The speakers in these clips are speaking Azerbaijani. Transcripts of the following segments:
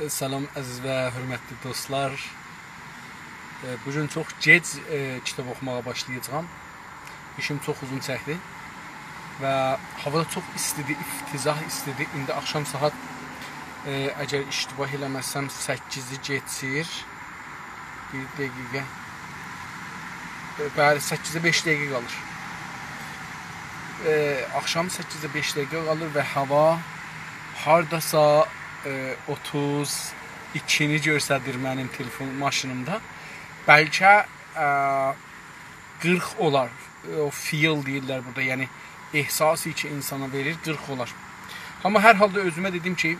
Salam əziz və hörmətli dostlar. Bugün çox gec kitab oxumağa başlayacağam. İşim çox uzun çəkdi və havada çox istidir, iftizah istidir. İndi axşam saat əgər iştibah eləməsəm 8-i geçir. Bir dəqiqə. Bəli, 8-ə 5 dəqiqə qalır. Axşam 8-ə 5 dəqiqə qalır və hava hardasa 32-ni göstərir mənim telefon maşınımda. Bəlkə 40 olar. O feel deyirlər burada, yəni ehsası ki insana verir, 40 olar. Amma hər halda özümə dedim ki,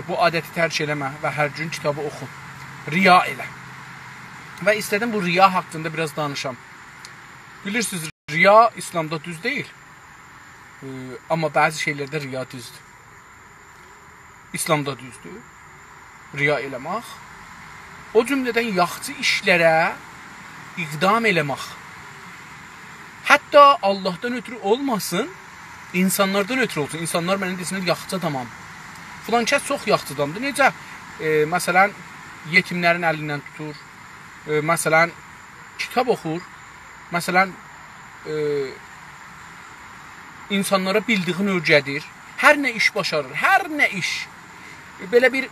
bu adəti tərk eləmə və hər gün kitabı oxu. Riya elə. Və istədim bu riya haqqında biraz danışam. Bilirsiniz, riya İslamda düz deyil. Amma bəzi şeylərdə riya düzdür. İslamda düzdür. Riya eləmək. O cümlədən yaxşı işlərə iqdam eləmək. Hətta Allahdan ötürü olmasın, insanlardan ötürü olsun. İnsanlar mənə desinlər, yaxşı adamam. Filan kəs çox yaxşı adamdır. Necə? Məsələn, yetimlərin əlindən tutur. Məsələn, kitab oxur. Məsələn, insanlara bildiğini öyrədir. Hər nə iş başarır, hər nə iş. Belə bir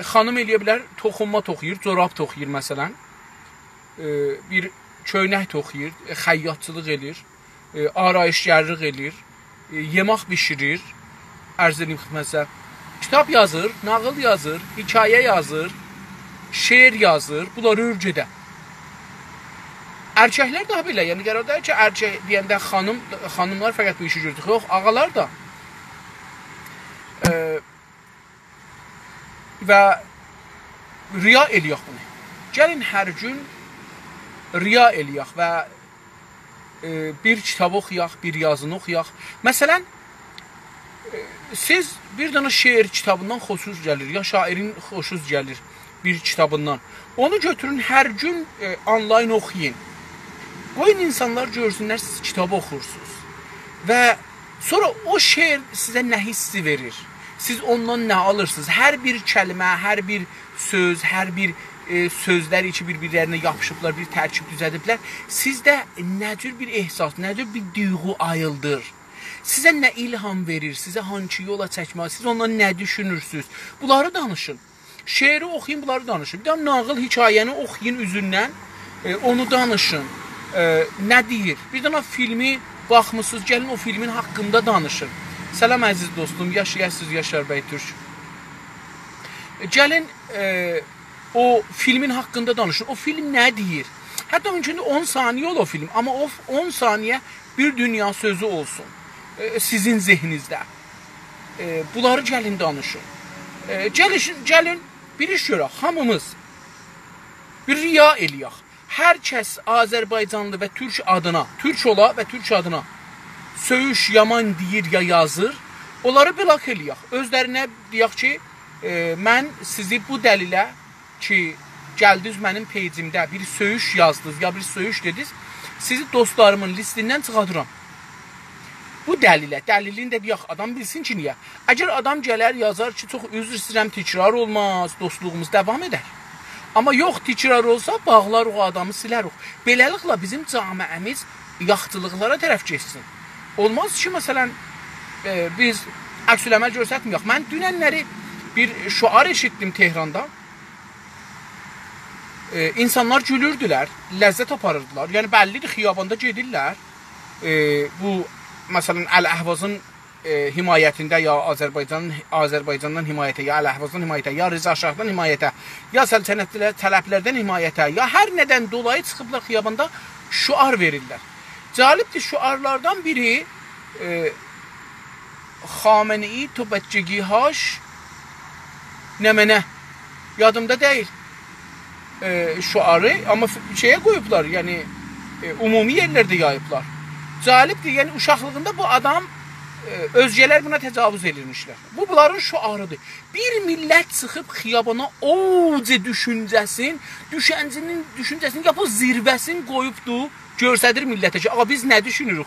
xanım eləyə bilər, toxunma toxuyur, corab toxuyur məsələn. Bir köynək toxuyur, xəyyatçılıq edir, arayışgərlik edir, yemək bişirir, ərz edeyim xidmətsə. Kitab yazır, nağıl yazır, hikayə yazır, şeir yazır, bunları örgədə. Erkəklər daha belə, yəni qərardır ki, erkək deyəndə xanımlar fəqət bu işi gördük. Yox, ağalar da. Və riya eləyək bunu. Gəlin hər gün riya eləyək və bir kitab oxuyaq, bir yazını oxuyaq. Məsələn, siz bir dənə şeir kitabından xoşunuz gəlir, ya şairin xoşunuz gəlir bir kitabından. Onu götürün, hər gün online oxuyun. Qoyun insanlar görsünlər, siz kitabı oxursunuz. Və sonra o şeir sizə nə hissi verir? Siz ondan nə alırsınız? Hər bir kəlmə, hər bir söz, hər bir sözlər içi bir-birlərinə yapışıblar, bir tərkib düzədiblər. Sizdə nə cür bir ehsas, nə cür bir duyğu ayıldır? Sizə nə ilham verir? Sizə hangi yola çəkmək? Siz ondan nə düşünürsünüz? Bunları danışın. Şeiri oxuyun, bunları danışın. Bir də nağıl hekayəni oxuyun üzündən, onu danışın. Nə deyir? Bir dənə filmi baxmısınız, gəlin o filmin haqqında danışın. Salam əziz dostum, yaşayasınız Yaşar bəy Türk. Gəlin o filmin haqqında danışın. O film nə deyir? Hətta mümkün 10 saniyə ol o film, amma o 10 saniyə bir dünya sözü olsun sizin zehninizdə. Bunları gəlin danışın. Gəlin bir iş görək, hamımız bir riya eləyək. Hər kəs Azərbaycanlı və Türk adına, Türk ola və Türk adına söyüş yaman deyir ya yazır, onları blok eləyək. Özlərinə deyək ki, mən sizi bu dəlilə ki, gəldiniz mənim peycimdə bir söyüş yazdınız ya bir söyüş dediniz, sizi dostlarımın listindən çıxardıram. Bu dəlilə, dəlilini də deyək, adam bilsin ki, niyə? Əgər adam gələr, yazar ki, çox üzr istəyirəm, təkrar olmaz, dostluğumuz davam edər. Amma yox, təkrar olsa, bağlar o adamı silərik. Beləliklə bizim camiəmiz yaxçılıqlara tərəf geçsin. Olmaz ki, məsələn, biz əksüləməl görsətməyək. Mən dünənləri bir şuar eşitdim Tehranda. İnsanlar gülürdülər, ləzzət aparırdılar. Yəni, bəllidir, xiyabanda gedirlər. Bu, məsələn, Əl-Əhvazın himayətində, ya Azərbaycandan himayətə, ya Əl-Əhvazdan himayətə, ya Rıza Şahdan himayətə, ya səltənətli tələblərdən himayətə, ya hər nədən dolayı çıxıblar xiyabanda şuar verirlər. Cəlibdir, şuarlardan biri Xamenei to bəccəgihaş nə mənə yadımda deyil şuarı, amma şeyə qoyublar, yəni ümumi yerlərdə yayıblar. Cəlibdir, yəni uşaqlığında bu adam özgələr buna təcavüz edilmişlər. Bu, bunların şuarıdır. Bir millət çıxıb xiyabana oca düşüncəsinin yapıb zirvəsini qoyubdur, görsədir millətə ki, ağa biz nə düşünürük?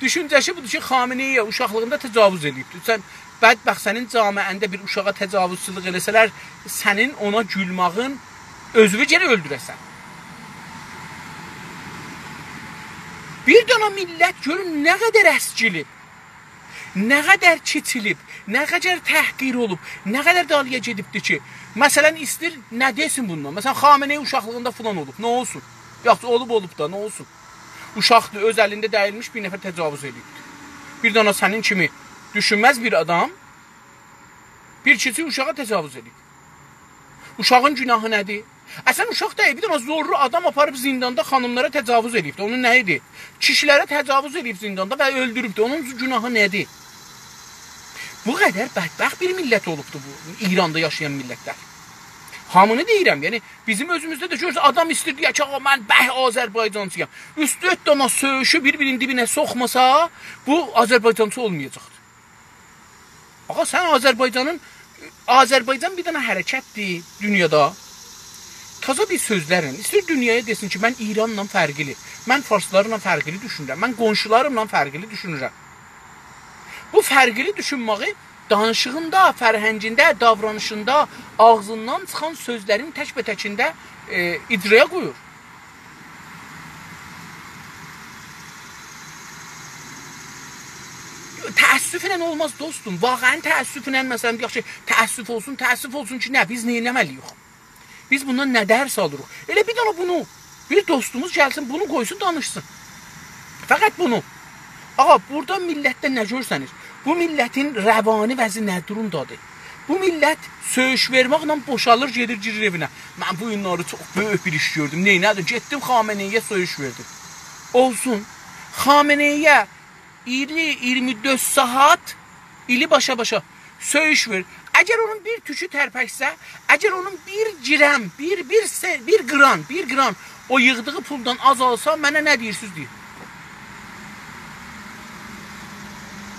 Düşüncəsi budur ki, Xameneiyə uşaqlığında təcavüz edibdir. Sən bədbəxt sənin camiəndə bir uşağa təcavüzçülük eləsələr, sənin ona gülmağın özünü geri öldürəsən. Bir dana millət görün nə qədər əskilib, nə qədər keçilib, nə qədər təhqir olub, nə qədər dalıya gedibdir ki, məsələn, istir, nə desin bundan? Məsələn, Xameneyi uşaqlığında filan olub, nə olsun? Yaxşı, olub da, nə olsun? Uşaqdır, öz əlində dəyilmiş bir nəfər təcavüz edibdir. Bir dana sənin kimi düşünməz bir adam, bir keçi uşağa təcavüz edib. Uşağın günahı nədir? Əsən uşaq deyil, bir dana zorlu adam aparıb zindanda xanımlara təcavüz edibdir. Onun nə idi? Kişilərə təcavüz edib zindanda və öldürübdür. Onun günahı nədir? Bu qədər bədbəxt bir millət olubdur bu, İranda yaşayan millətlər. Hamını deyirəm, yəni bizim özümüzdə də görürsə, adam istəyir deyə ki, mən Azərbaycancıyam. Üst 4 dana söyüşü bir-birinin dibinə soxmasa, bu Azərbaycancı olmayacaqdır. Ağa, sən Azərbaycan bir dana hərəkətdir dünyada. Taza bir sözlərlə, istəyir dünyaya desin ki, mən İranla fərqli, mən farslarla fərqli düşünürəm, mən qonşularımla fərqli düşünürəm. Bu fərqli düşünməyi danışığında, fərhəngində, davranışında, ağzından çıxan sözlərin tək-bətəkində icraya qoyur. Təəssüflə olmaz dostum. Vaqəən təəssüflə, məsələn, deyək ki, təəssüf olsun ki, nə, biz neynəməliyik? Biz bundan nə dərs alırıq? Elə bir dana bunu, bir dostumuz gəlsin, bunu qoysun, danışsın. Fəqət bunu. Ağa, burada millətdə nə görsəniz? Bu millətin rəvani vəzi nə durumdadır? Bu millət söyüş verməklə boşalır, gedir, girir evinə. Mən bu günləri çox böyük bir iş gördüm. Neynədir? Getdim Xameneyiyə söyüş verdim. Olsun. Xameneyiyə 20-24 saat ili başa-başa söyüş ver. Əgər onun bir tükü tərpəksə, əgər onun bir qran o yığdığı puldan azalsa, mənə nə deyirsiniz deyir.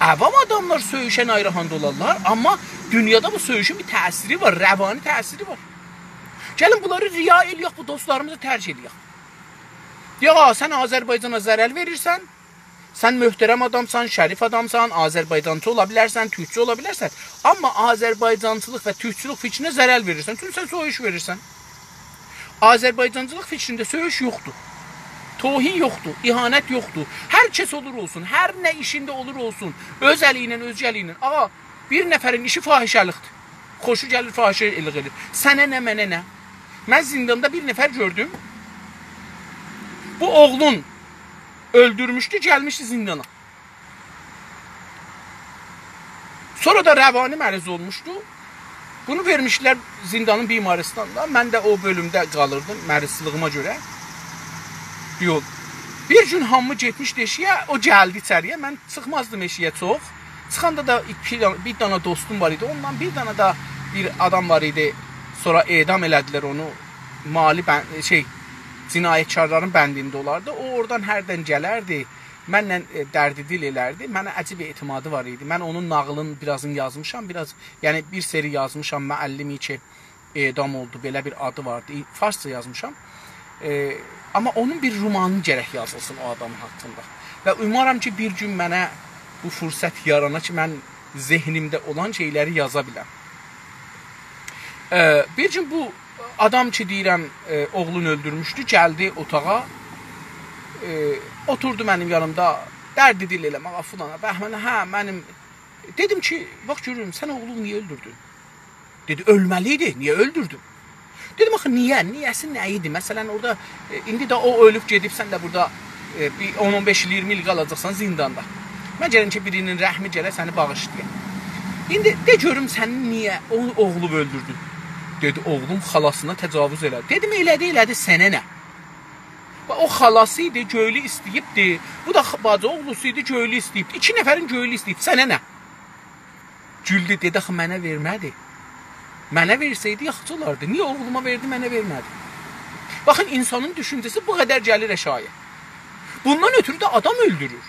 Əvam adamlar söyüşən ayrıhanda olarlar, amma dünyada bu söyüşün bir təsiri var, rəvani təsiri var. Gəlin bunları riya eləyək, bu dostlarımızı tərcih eləyək. Deyək, sən Azərbaycana zərər verirsən, sən möhtərəm adamsan, şərif adamsan, Azərbaycancı ola bilərsən, türkçü ola bilərsən, amma Azərbaycancılıq və türkçülük fikrinə zərər verirsən, çünki sən söyüş verirsən. Azərbaycancılıq fikrində söyüş yoxdur. Tohin yoxdur, ihanət yoxdur. Hər kəs olur olsun, hər nə işində olur olsun, öz əli ilə, öz gəli ilə. Ağa, bir nəfərin işi fahişəlikdir. Xoşu gəlir, fahişəlik edir. Sənə nə, mənə nə? Mən zindanda bir nəfər gördüm. Bu oğlun öldürmüşdü, gəlmişdi zindana. Sonra da rəvani məriz olmuşdu. Bunu vermişlər zindanın bimarisindən. Mən də o bölümdə qalırdım, mərizlığıma görə. Yol. Bir gün hamı getmişdi eşiyə, o gəldi içəriyə, mən çıxmazdım eşiyə çox. Çıxanda da bir dana dostum var idi, ondan bir dana da bir adam var idi, sonra edam elədilər onu, mali cinayətkarların bəndində olardı. O oradan hərdən gələrdi, mənlə dərdi dil elərdi, mənə əcib etimadı var idi. Mən onun nağılın birazını yazmışam, yəni bir seri yazmışam, müəllimi ki, edam oldu, belə bir adı vardı, farsça yazmışam. Amma onun bir romanı gərək yazılsın o adamın haqqında. Və umaram ki, bir gün mənə bu fürsət yarana ki, mən zehnimdə olan şeyləri yaza biləm. Bir gün bu adam ki, deyirəm, oğlunu öldürmüşdü, gəldi otağa, oturdu mənim yanımda, dərdi dil eləmək, fulana, bəhmənə, hə, mənim, dedim ki, bax görürüm, sən oğlunu niyə öldürdün? Dedi, ölməliydi, niyə öldürdün? Dedim, axı, niyə? Niyəsi nə idi? Məsələn, orada, indi də o ölüb gedib, sən də burada 10-15-20 il qalacaqsan zindanda. Mən gəlin ki, birinin rəhmi gələ səni bağışlayın. İndi de görüm, sən niyə onu oğlub öldürdün? Dedi, oğlum xalasına təcavüz elədi. Dedim, elədi, sənə nə? O xalası idi, göylü istəyibdi. Bu da bacı oğlusu idi, göylü istəyibdi. 2 nəfərin göylü istəyib, sənə nə? Güldü, dedi, axı, mənə vermədi. Mənə versəydi yaxşı olardı. Niyə oğluma verdi, mənə vermədi? Baxın, insanın düşüncəsi bu qədər gəlir əşaya. Bundan ötürü də adam öldürür.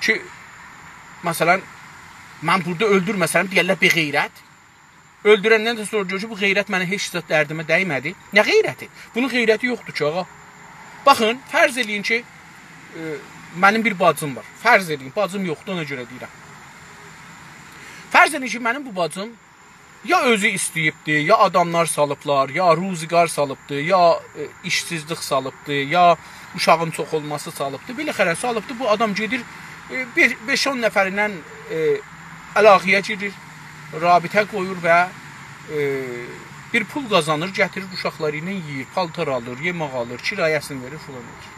Ki, məsələn, mən burada öldürməsəm, deyərlər, bir qeyrət. Öldürəndən də sonra görür ki, bu qeyrət mənə heç dərdimə dəymədi. Nə qeyrəti? Bunun qeyrəti yoxdur ki, ağa. Baxın, fərz eləyin ki, mənim bir bacım var. Fərz eləyin, bacım yoxdur, ona görə deyirəm. Fərz edin ki, mənim bu bacım ya özü istəyibdir, ya adamlar salıblar, ya ruzigar salıbdır, ya işsizlik salıbdır, ya uşağın çox olması salıbdır. Belə xərə salıbdır, bu adam gedir 5-10 nəfərindən əlaqəyə girir, rabitə qoyur və bir pul qazanır, gətirir uşaqları ilə yeyir, paltar alır, yemək alır, kirayəsini verir, falan verir.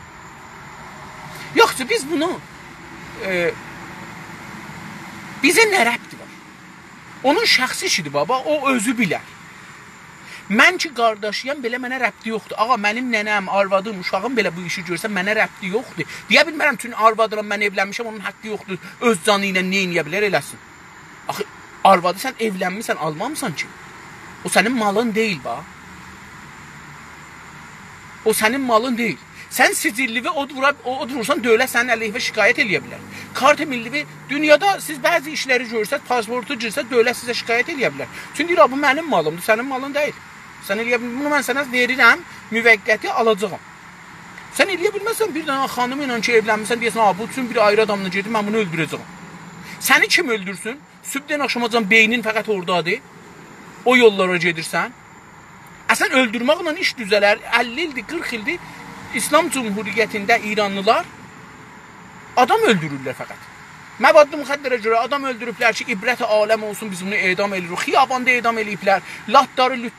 Yoxsa biz bunu bizə nə rəbti var? Onun şəxsi işidir baba, o özü bilər. Mən ki qardaşıyam, belə mənə rəbti yoxdur. Ağa, mənim nənəm, arvadım, uşağım belə bu işi görsə, mənə rəbti yoxdur. Deyə bilmərəm, tüm arvadıram, mən evlənmişəm, onun haqqı yoxdur. Öz canı ilə nə eləyə bilər, eləsin. Axı, arvadı sən evlənmirsən, almamısan ki. O sənin malın deyil, bax. O sənin malın deyil. Sən sicillivi od vurursan, dövlət sənin əleyhivə şikayət eləyə bilər. Kart millivi, dünyada siz bəzi işləri görürsəz, pasportu girsə, dövlət sizə şikayət eləyə bilər. Çünki bu mənim malımdır, sənin malın deyil. Sən eləyə bilmə, bunu mən sənə verirəm, müvəqqəti alacağım. Sən eləyə bilməsən, bir dənə xanım ilə ki, evlənmirsən, deyəsən, bu üçün bir ayrı adamla gedir, mən bunu öldürəcəm. Səni kim öldürsün? Sübdən axşamacan beynin fəqət oradadır. O yollara gedirsən. Əsən öldürməklə iş düzələr, 50 ildir, 40 ildir. İslam Cumhuriyyətində İranlılar adam öldürürlər fəqət. Məbadlı müxəddərə görə adam öldürüblər ki, ibrət aləm olsun, biz bunu edam edirik. Xiyabanda edam eləyiblər. Latları lüt,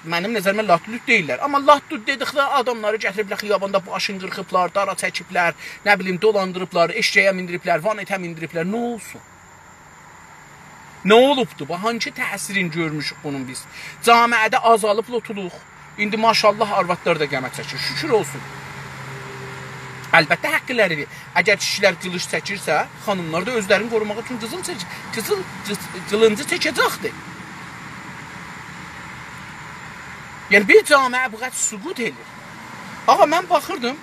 mənim nəzərimə lat lüt deyirlər. Amma lat lüt dedikdə adamları gətiriblər xiyabanda başını qırxıblar, dara çəkiblər, nə bilim dolandırıblar, eşeğə mindiriblər, vanetə mindiriblər. Nə olsun? Nə olubdur? Hangi təsirin görmüşük bunun biz? Camiədə azalıb lotuluq. İndi maşallah arvadlar da qəmət çəkir. Şükür olsun. Əlbəttə haqqılarıdır. Əgər kişilər qılış çəkirsə, xanımlar da özlərini qorumaq üçün qılıncı çəkəcəkdir. Yəni bir camiə bu qədər süqut edir. Ağa, mən baxırdım.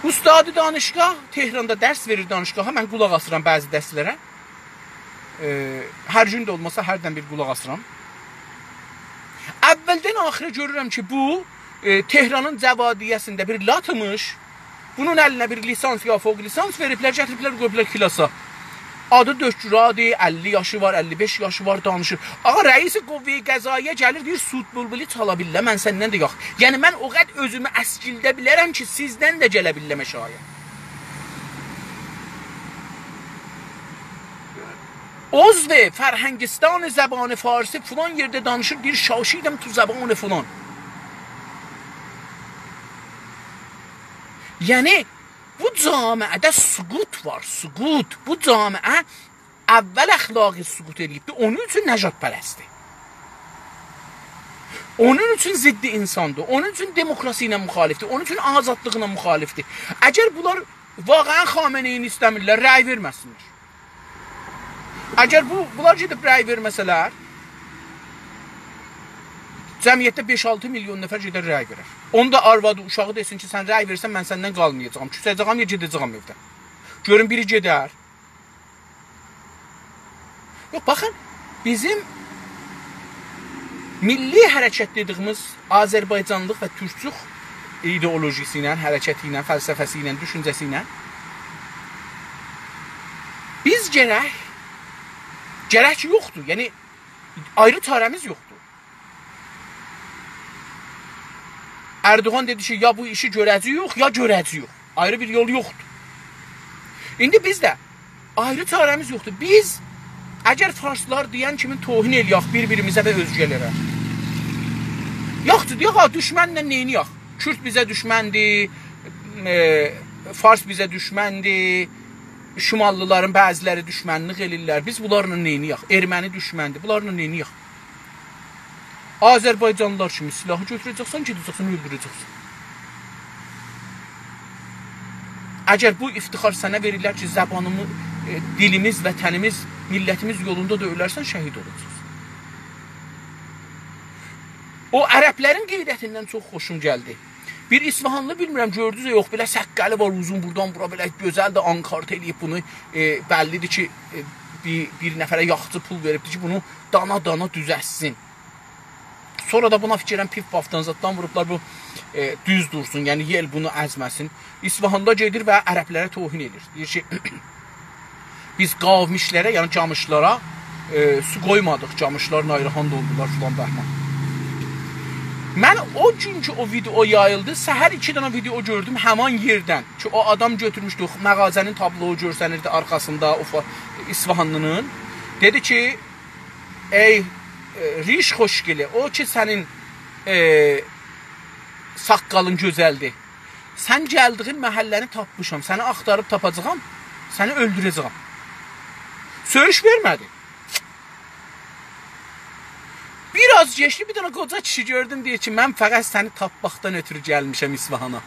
Ustadı danışqah Tehranda dərs verir danışqaha. Mən qulaq asıram bəzi dərslərə. Hər gün də olmasa hərdən bir qulaq asıram. Əvvəldən axıra görürəm ki, bu Tehranın cəvadiyyəsində bir latmış, bunun əlinə bir lisans ya fوق lisans veriblər, gətiriblər, qoyublar kilasa. Adı Döküradır, 50 yaşı var, 55 yaşı var, danışır. Ağa, rəisi qovvəyi qəzaiyə gəlir, deyir, sud bülbülü çala billə, mən səndən də yox. Yəni, mən o qədər özümü əskildə bilərəm ki, sizdən də gələ billəmə şayət. Ozve Fərhəngistan zəbanı Farsi filan yerdə danışır, deyir, şaşidim tu zəbanı filan. Yəni, bu camiədə süqut var, süqut. Bu camiə əvvəl əxlaqi süqut edibdir, onun üçün nəcat pərəsdir. Onun üçün ziddi insandır, onun üçün demokrasi ilə müxalifdir, onun üçün azadlığına müxalifdir. Əgər bunlar vaqəən Xameneyini istəmirlər, rəy verməsinlər. Əgər bunlar gedib rəy verməsələr, cəmiyyətdə 5-6 milyon nəfər gedər rəy verər. Onu da arvadı, uşağı desin ki, sən rəy versən, mən səndən qalmayacağam. Küsəcəyəm ya gedəcəyəm evdən. Görün, biri gedər. Yox, baxın, bizim milli hərəkət dediyimiz Azərbaycanlıq və Türkçük ideolojisi ilə, hərəkəti ilə, fəlsəfəsi ilə, düşüncəsi ilə biz gərək yoxdur. Yəni, ayrı çarəmiz yoxdur. Erdoğan dedi ki, ya bu işi görəci yox, ya görəci yox. Ayrı bir yol yoxdur. İndi bizdə ayrı çarəmiz yoxdur. Biz, əgər farslar deyən kimi tohin eləyək bir-birimizə və özgələrə. Yoxdur, deyək, düşmənlə neyniyək? Kürt bizə düşməndir, Fars bizə düşməndir, Şimallıların bəziləri düşmənlik elirlər. Biz bunlarla neyniyək? Erməni düşməndir, bunlarla neyniyək? Azərbaycanlılar kimi silahı götürəcəksən, gedəcəksən, öldürəcəksən. Əgər bu iftixar sənə verirlər ki, zəbanımız, dilimiz, vətənimiz, millətimiz yolunda da ölərsən, şəhid olacaqsın. O ərəblərin qeydətindən çox xoşum gəldi. Bir İsfahanlı bilmirəm, gördünüz yox, belə səqqəli var, uzun buradan bura, belə gözəl də ankart eləyib bunu. Bəllidir ki, bir nəfərə yaxçı pul veribdir ki, bunu dana-dana düzəssin. Sonra da buna fikirən pif-pafdan zaddan vurublar, bu düz dursun, yəni yel bunu əzməsin. İsfahanda gedir və ərəblərə tohin edir. Deyir ki, Biz qavmişlərə, yəni camışlara su qoymadıq. Camışlar Nayrıxan doldular filan bəhman. Mən o gün ki o video yayıldı, səhər 2 dənə video gördüm həman yerdən. Ki o adam götürmüşdü, məğazənin tabloğu görsənirdi arxasında o İsfahanlının. Dedi ki, ey Riş Xoşgili, o ki sənin saqqalın gözəldir. Sən gəldiğin məhəlləni tapmışam, səni axtarıb tapacağam, səni öldürəcəyəm. Söyüş vermədi. Biraz geçti, bir dənə qoca kişi gördüm, deyir ki, mən fəqət səni tapmaqdan ötürü gəlmişəm İsfahana.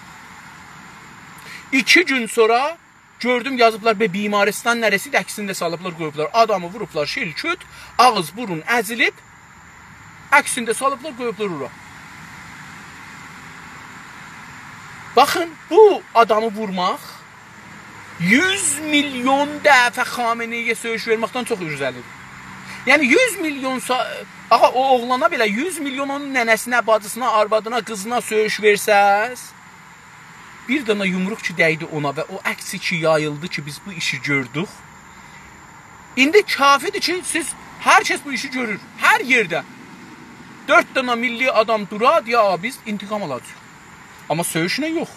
2 gün sonra gördüm yazıblar və bimaristan nərəsidir, əksində salıblar, qoyublar. Adamı vurublar, şil-küt, ağız, burun əzilib, əksində salıblar, qoyublar ora. Baxın, bu adamı vurmaq 100 milyon dəfə Xameneiyə söyüş verməkdən çox üzəlidir. Yəni 100 milyon, ağa o oğlana belə 100 milyon onun nənəsinə, bacısına, arvadına, qızına söyüş versəz, bir dana yumruq ki dəydi ona və o əksi ki yayıldı ki biz bu işi gördük. İndi kafidir ki siz, hər kəs bu işi görür, hər yerdə. 4 dana milli adam durad, ya biz intiqam alacaq. Amma söyüşünə yox.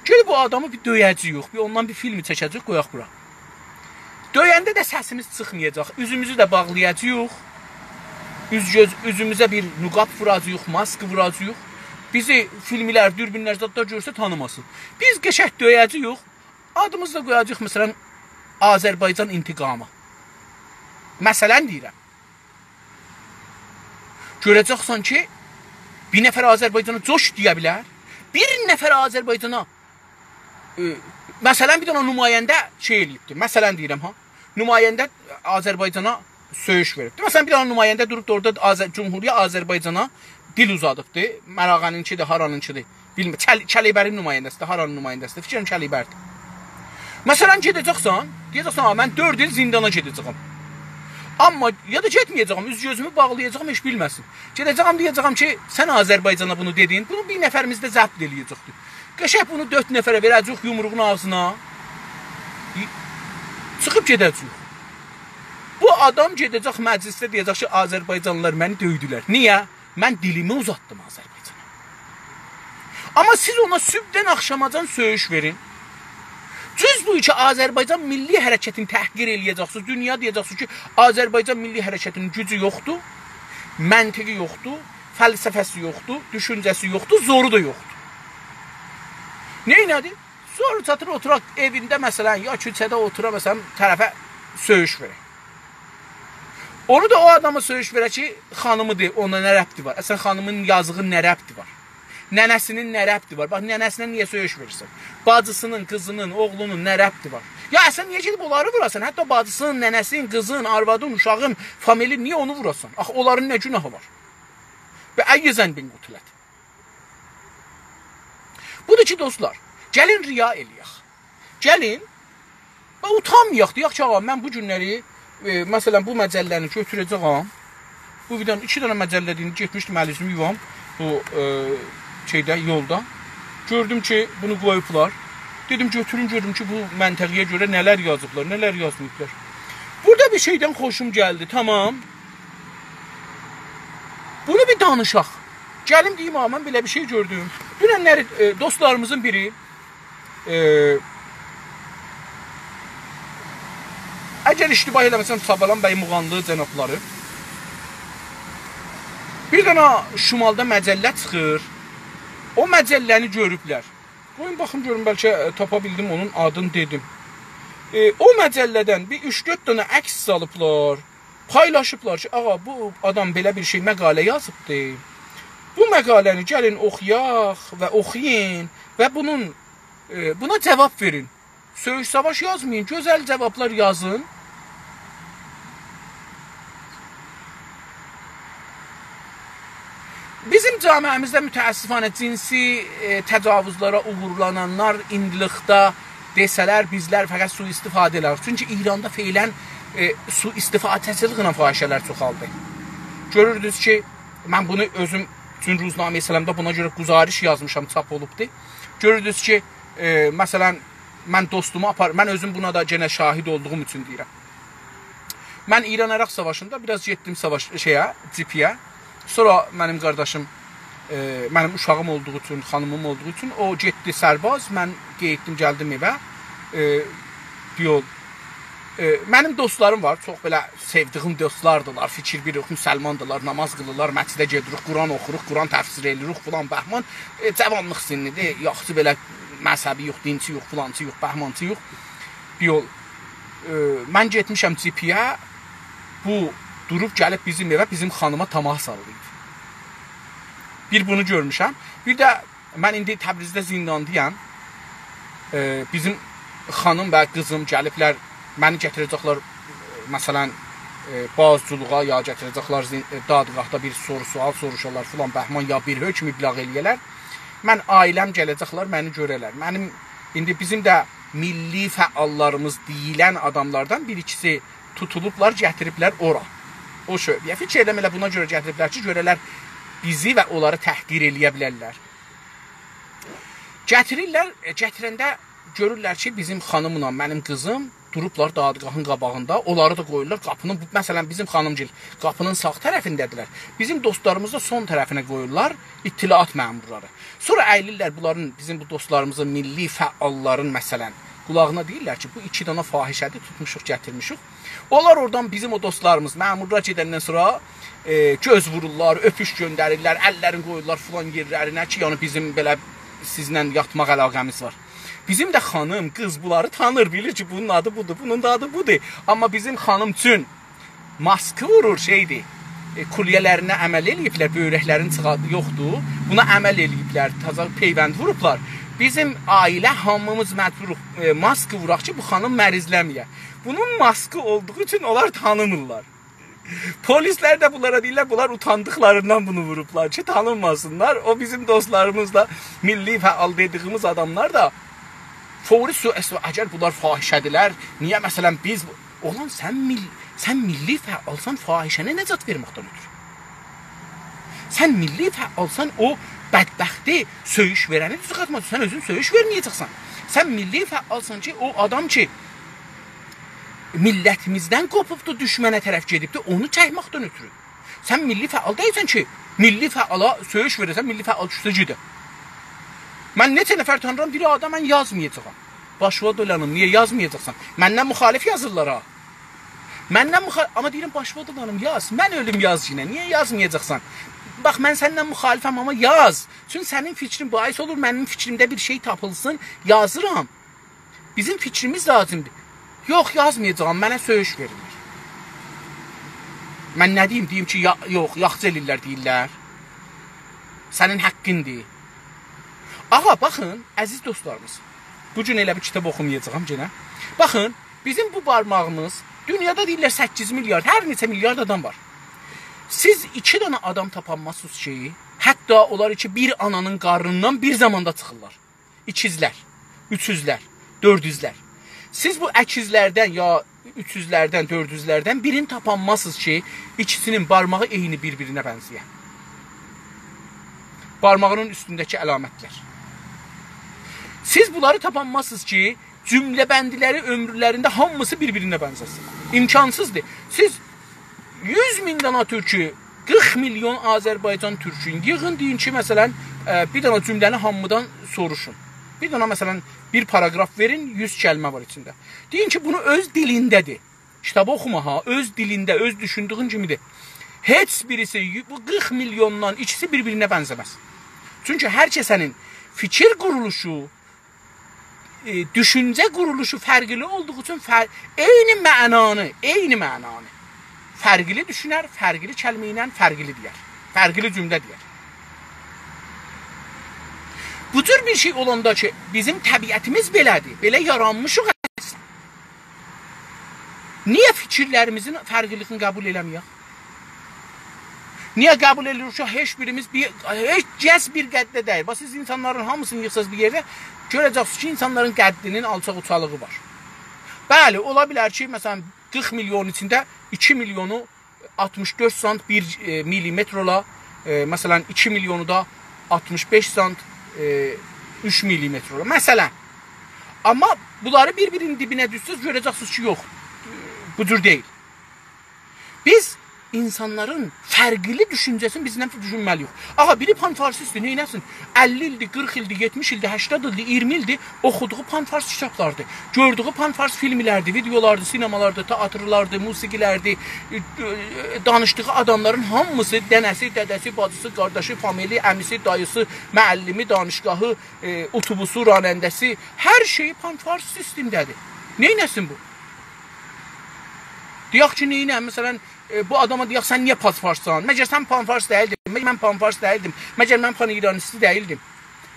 Gəlib bu adamı bir döyəcəyik, bir ondan bir filmi çəkəcək, qoyaq bura. Döyəndə də səsimiz çıxmayacaq, üzümüzü də bağlayacaq, üzümüzə bir nuqab vuracaq, mask vuracaq, bizi filmlər, dürbünlər zadda görsə tanımasın. Biz qəşək döyəcəyik, adımızda qoyacaq məsələn Azərbaycan intiqamı. Məsələn deyirəm. Görəcəksən ki, bir nəfər Azərbaycana coş deyə bilər, bir nəfər Azərbaycana məsələn bir dənə nümayəndə şey eləyibdir, məsələn deyirəm ha, nümayəndə Azərbaycana söyüş veribdir. Məsələn bir dənə nümayəndə durub da orada Cumhuriyyə Azərbaycana dil uzadıbdır, Mərağəninkidir, haranınkidir, bilmir, Kəleybərin nümayəndəsidir, haranın nümayəndəsidir, fikrim Kəleyberdir. Məsələn gedəcəksən, deyəcəksən, mən 4 il zindana gedəcəyəm. Amma ya da getməyəcəyəm, üz gözümü bağlayacağım, heç bilməsin. Gedəcəyəm, deyəcəyəm ki, sən Azərbaycana bunu dedin, bunu bir nəfərimiz də zəbt eləyəcəkdir. Qəşək bunu 4 nəfərə verəcək yumruğun ağzına, çıxıb gedəcək. Bu adam gedəcək məclisdə deyəcək ki, Azərbaycanlılar məni döydülər. Niyə? Mən dilimi uzatdım Azərbaycana. Amma siz ona sübdən axşamacan söyüş verin. Düz bu ki, Azərbaycan milli hərəkətini təhqir eləyəcəksiniz. Dünya deyəcəksiniz ki, Azərbaycan milli hərəkətinin gücü yoxdur, məntiqi yoxdur, fəlsəfəsi yoxdur, düşüncəsi yoxdur, zoru da yoxdur. Neynədir? Sonra çatır oturaq evində məsələn, ya küçədə oturaq məsələn, tərəfə söyüş verək. Onu da o adama söyüş verək ki, xanımıdır, ona nə rəbti var? Əsən xanımın yazığı nə rəbti var? Nənəsinin nə rəbti var? Bax, nənəsinə niyə söyüş verirsən? Bacısının, qızının, oğlunun nə rəbti var? Ya, sən niyə gedib onları vurasan? Hətta bacısının, nənəsinin, qızın, arvadın, uşağın, famili niyə onu vurasan? Axı, onların nə günahı var? Və əyyəzən bin qutulət. Budur ki, dostlar, gəlin riya eləyək. Gəlin, utanmayaq, deyək ki, ağa, mən bu günləri, məsələn, bu məcəlləni götürəcəyəm. Bu videonun 2 dənə məcəllədiyini getmişdim, əl-üzümü yuvam. Bu şeydə, yolda. Gördüm ki, bunu qoyublar. Dedim, götürün, gördüm ki, bu məntəqiyə görə nələr yazıblar, nələr yazmayıblar. Burada bir şeydən xoşum gəldi, tamam. Bunu bir danışaq. Gəlim deyim, mən belə bir şey gördüm. Dünənləri dostlarımızın biri əgər iştibah eləməsəm Sabalan bəy Muğanlı cənabları bir dənə şimalda məcəllə çıxır. O məcəlləni görüblər. Qoyun, baxım, görün, bəlkə tapa bildim onun adını dedim. O məcəllədən bir 3-4 dənə əks salıblar, paylaşıblar ki, ağa, bu adam belə bir şey məqalə yazıbdır. Bu məqaləni gəlin oxuyaq və oxuyun və buna cavab verin. Söyüş savaş yazmayın, gözəl cavablar yazın. Bizim camiəmizdə mütəəssifanə cinsi təcavüzlara uğurlananlar indilikdə desələr, bizlər fəqət sui-istifadə edərik. Çünki İranda feylən sui-istifadəçiliklə fahişələr çoxaldı. Görürdünüz ki, mən bunu özüm üçün Ruznamə-i Səlamda buna görə quzariş yazmışam, çap olubdur. Görürdünüz ki, məsələn, mən dostumu mən özüm buna da genə şahid olduğum üçün deyirəm. Mən İran-Əraq savaşında biraz getdim cipiyə. Sonra mənim qardaşım, mənim uşağım olduğu üçün, xanımım olduğu üçün o getdi sərbaz, mən getdim, gəldim evə. Mənim dostlarım var, çox belə sevdiyim dostlardılar, fikir bilirik, müsəlmandırlar, namaz qılırlar, məscidə gedirik, Quran oxuruq, Quran təfsir edirik, filan bəhman. Cavanlıq sinnidir, yaxşı belə məzhəbi yox, dinçi yox, filancı yox, bəhmancı yox. Mən getmişəm cipiyə, bu durub gəlib bizim evə, bizim xanıma tamah salıydı. Bir bunu görmüşəm. Bir də mən indi Təbrizdə zindandayam. Bizim xanım və qızım gəliblər, məni gətirəcəklər, məsələn, bazculuğa, ya gətirəcəklər dadgahda bir soru-sual soruşarlar, filan bəhman, ya bir hökm iblag eləyələr. Mən ailəm gələcəklər, məni görərlər. Mənim, indi bizim də milli fəallarımız deyilən adamlardan bir ikisi tutulublar, gətiriblər ora. O şöbəyə. Fikir edəm elə buna görə gətiriblər ki, görələr bizi və onları təhqir eləyə bilərlər. Gətirirlər, gətirəndə görürlər ki, bizim xanımla mənim qızım durublar dadgahın qabağında, onları da qoyurlar qapının, məsələn, bizim xanımgil qapının sağ tərəfindədirlər. Bizim dostlarımız da son tərəfinə qoyurlar, ittilaat məmurları. Sonra əyilirlər bunların, bizim bu dostlarımızın, milli fəalların məsələn, qulağına deyirlər ki, bu 2 dana fahişədir, tutmuşuq, gətirmişik. Onlar oradan bizim o dostlarımız məmurlar gedəndən sonra göz vururlar, öpüş göndərirlər, əllərini qoyurlar filan yerlərinə ki, yəni bizim belə sizlə yatmaq əlaqəmiz var. Bizim də xanım, qız bunları tanır, bilir ki, bunun adı budur, bunun da adı budur. Amma bizim xanım üçün maskı vurur şeydir, kulyələrinə əməl eləyiblər, böyrəklərin çıxadı yoxdur, buna əməl eləyiblər, taza peyvənd vurublar. Bizim ailə hamımız məcburuq maskı vuraq ki, bu xanım mərizləməyə. Bunun maskı olduğu üçün onlar tanımırlar. Polislər də bunlara deyirlər, bunlar utandıqlarından bunu vurublar ki, tanınmasınlar. O bizim dostlarımız da, milli fəal dediyimiz adamlar da fəvri əgər bunlar fahişədirlər, niyə məsələn biz, olan sən milli fəalsan fahişənə nəcat verməkdən ötürü. Sən milli fəalsan o bədbəxti söyüş verəni düzü qatmadın, sən özün söyüş verməyəcəksən. Sən milli fəalsan ki, o adam ki, millətimizdən qopubdu, düşmənə tərəf gedibdi, onu çəkməkdən ötürü. Sən milli fəal deyilsən ki, milli fəala söyüş verirsən, milli fəal küstə gedir. Mən neçə nəfər tanıram, biri adam mən yazmayacaqam. Başva dolanım, niyə yazmayacaqsan? Məndən müxalif yazırlar ha. Məndən müxalif, amma deyirəm başva dolanım, yaz. Mən ölüm yaz yine, niyə yazmayacaqsan? Bax, mən səndən müxalifəm, amma yaz. Çünki sənin fikrin bahis olur, mənim fikrimdə bir şey tapılsın, yazıram. Bizim fikrimiz lazımdır. Yox, yazmayacağam, mənə söyüş verirlər. Mən nə deyim? Deyim ki, yox, yaxcı elirlər deyirlər. Sənin haqqındır. Ağa, baxın, əziz dostlarımız, bugün elə bir kitab oxumayacağam genə. Baxın, bizim bu barmağımız, dünyada deyirlər 8 milyard, hər neçə milyard adam var. Siz 2 dana adam tapanmazsınız ki, hətta onlar ki, bir ananın qarnından bir zamanda çıxırlar. İkizlər, üçüzlər, dördüzlər. Siz bu əkizlərdən ya üçüzlərdən, dördüzlərdən birini tapanmazsınız ki, ikisinin barmağı eyni bir-birinə bənzəyən. Barmağının üstündəki əlamətlər. Siz bunları tapanmazsınız ki, cümləbəndiləri ömürlərində hamısı bir-birinə bənzəsin. İmkansızdır. Siz 100 min dana türkü, 40 milyon Azərbaycan türkün yığın, deyin ki, məsələn, bir dana cümləni hamıdan soruşun. Bir dana, məsələn, bir paragraf verin, 100 kəlmə var içində. Deyin ki, bunu öz dilindədir. Kitabı oxuma ha, öz dilində, öz düşündüğün kimidir. Heç birisi, bu 40 milyondan ikisi bir-birinə bənzəməz. Çünki hər kəsənin fikir quruluşu, düşüncə quruluşu fərqli olduğu üçün eyni mənanı fərqli düşünər, fərqli kəlmə ilə fərqli deyər, fərqli cümlə deyər. Bu cür bir şey olanda ki, bizim təbiətimiz belədir, belə yaranmışıq əslən. Niyə fikirlərimizin fərqliliğini qəbul eləməyək? Niyə qəbul edirik ki, heç birimiz heç bir qəddə deyil. Bax, siz insanların hamısını yıxsınız bir yerdə, görəcəksiniz ki, insanların qəddinin alçaq uçalığı var. Bəli, ola bilər ki, məsələn, 40 milyon içində 2 milyonu 64 sant 1 milimetr ola, məsələn, 2 milyonu da 65 sant 3 milimetr ola. Məsələn, Amma bunları bir-birinin dibinə düşsəz görəcəksiniz ki, yox. Bu cür deyil. Biz insanların fərqli düşüncəsini bizdən düşünməliyik. Ağa, biri panfarsistdir, neynəsin? 50 ildir, 40 ildir, 70 ildir, 80 ildir, 20 ildir oxuduğu panfars kitablardır. Gördüğü panfars filmlərdir, videolardır, sinemalardır, teatrlardır, musiqilərdir. Danışdığı adamların hamısı dənəsi, dədəsi, bacısı, qardaşı, famili, əmisi, dayısı, müəllimi, danışgahı, otobusu, ranəndəsi, hər şeyi panfars sistemdədir. Neynəsin bu? Deyək ki, neynə? Məsələn, bu adama deyək, sən niyə panfarssan? Məgər sən panfars deyildim, məgər mən panfars deyildim, məgər mən pan-iranisti deyildim.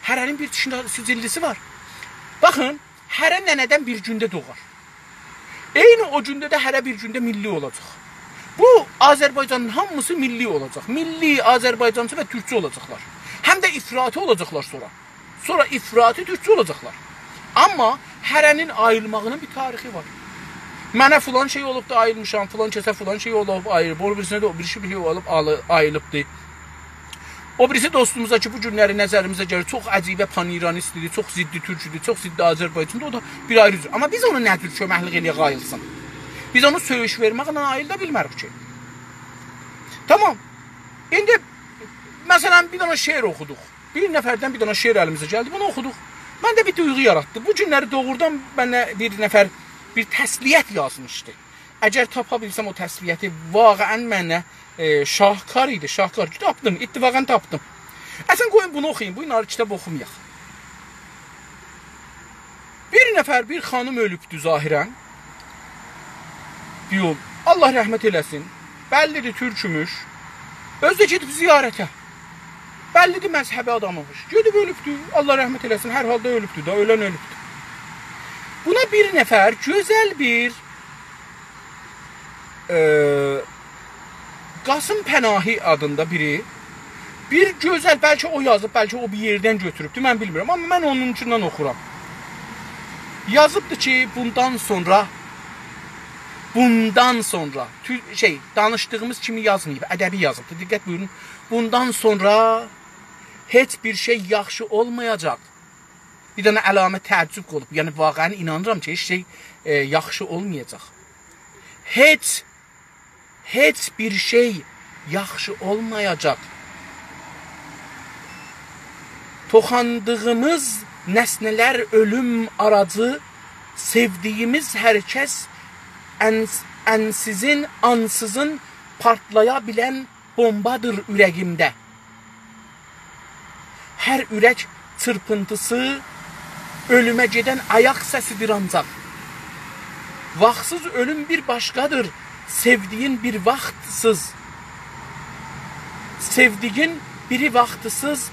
Hərənin bir sicillisi var. Baxın, hərə nənədən bir gündə doğar. Eyni o gündə də hərə bir gündə milli olacaq. Bu, Azərbaycanın hamısı milli olacaq. Milli, Azərbaycancı və türkçü olacaqlar. Həm də ifrati olacaqlar sonra. Sonra ifrati türkçü olacaqlar. Amma hərənin ayrılmağının bir tarixi var. Mənə filan şey olub da ayrılmışam, filan kəsə filan şey olub ayrılıb, o birisinə də o birisi bir şey olub ayrılıbdır. O birisi dostumuza ki, bu günləri nəzərimizə gəlir, çox əcibə pan-iranistdir, çox ziddi türküdür, çox ziddi Azərbaycandır, o da bir ayrıdır. Amma biz onu nə tür köməklik eləyək ayılsın? Biz onu söyüş verməklə ayılda bilmərik ki. Tamam. İndi, məsələn, bir dana şeir oxuduq. Bir nəfərdən bir dana şeir əlimizə gəldi, bunu oxuduq. Mən də bir duyğu yaratdı. Bu günləri doğrudan mənə bir nəfər bir təsliyyət yazmışdı. Əgər tapa bilsəm o təsliyyəti, vaqəən mənə şahkar idi, şahkar. Tapdım, ittifaqən tapdım. Əsən qoyun bunu oxuyun, bu inarı kitab oxumayaq. Bir nəfər, bir xanım ölübdü zahirən. Deyil, Allah rəhmət eləsin. Bəllidir türkümüş. Özdə gedib ziyarətə. Bəllidir məzhəbi adamımış. Gedib ölübdü, Allah rəhmət eləsin. Hər halda ölübdü da, ölən ölübdü. Buna bir nəfər gözəl bir Qasım Pənahi adında biri bir gözəl, bəlkə o yazıb, bəlkə o bir yerdən götürübdür, mən bilmirəm. Amma mən onun üçündən oxuram. Yazıbdır ki, bundan sonra danışdığımız kimi yazmayıb, ədəbi yazıbdır. Diqqət buyurun. Bundan sonra heç bir şey yaxşı olmayacaq. Bir dənə əlamət təəccüb olub. Yəni, vaqəən inanıram ki, heç şey yaxşı olmayacaq. Heç bir şey yaxşı olmayacaq. Toxandığımız nəsnələr ölüm aracı, sevdiyimiz hər kəs ənsizin, ansızın partlaya bilən bombadır ürəyimdə. Hər ürək çırpıntısı ölümə gedən ayaq səsidir ancaq. Vaxtsız ölüm bir başqadır, sevdiyin bir vaxtsız. Sevdiyin biri vaxtsız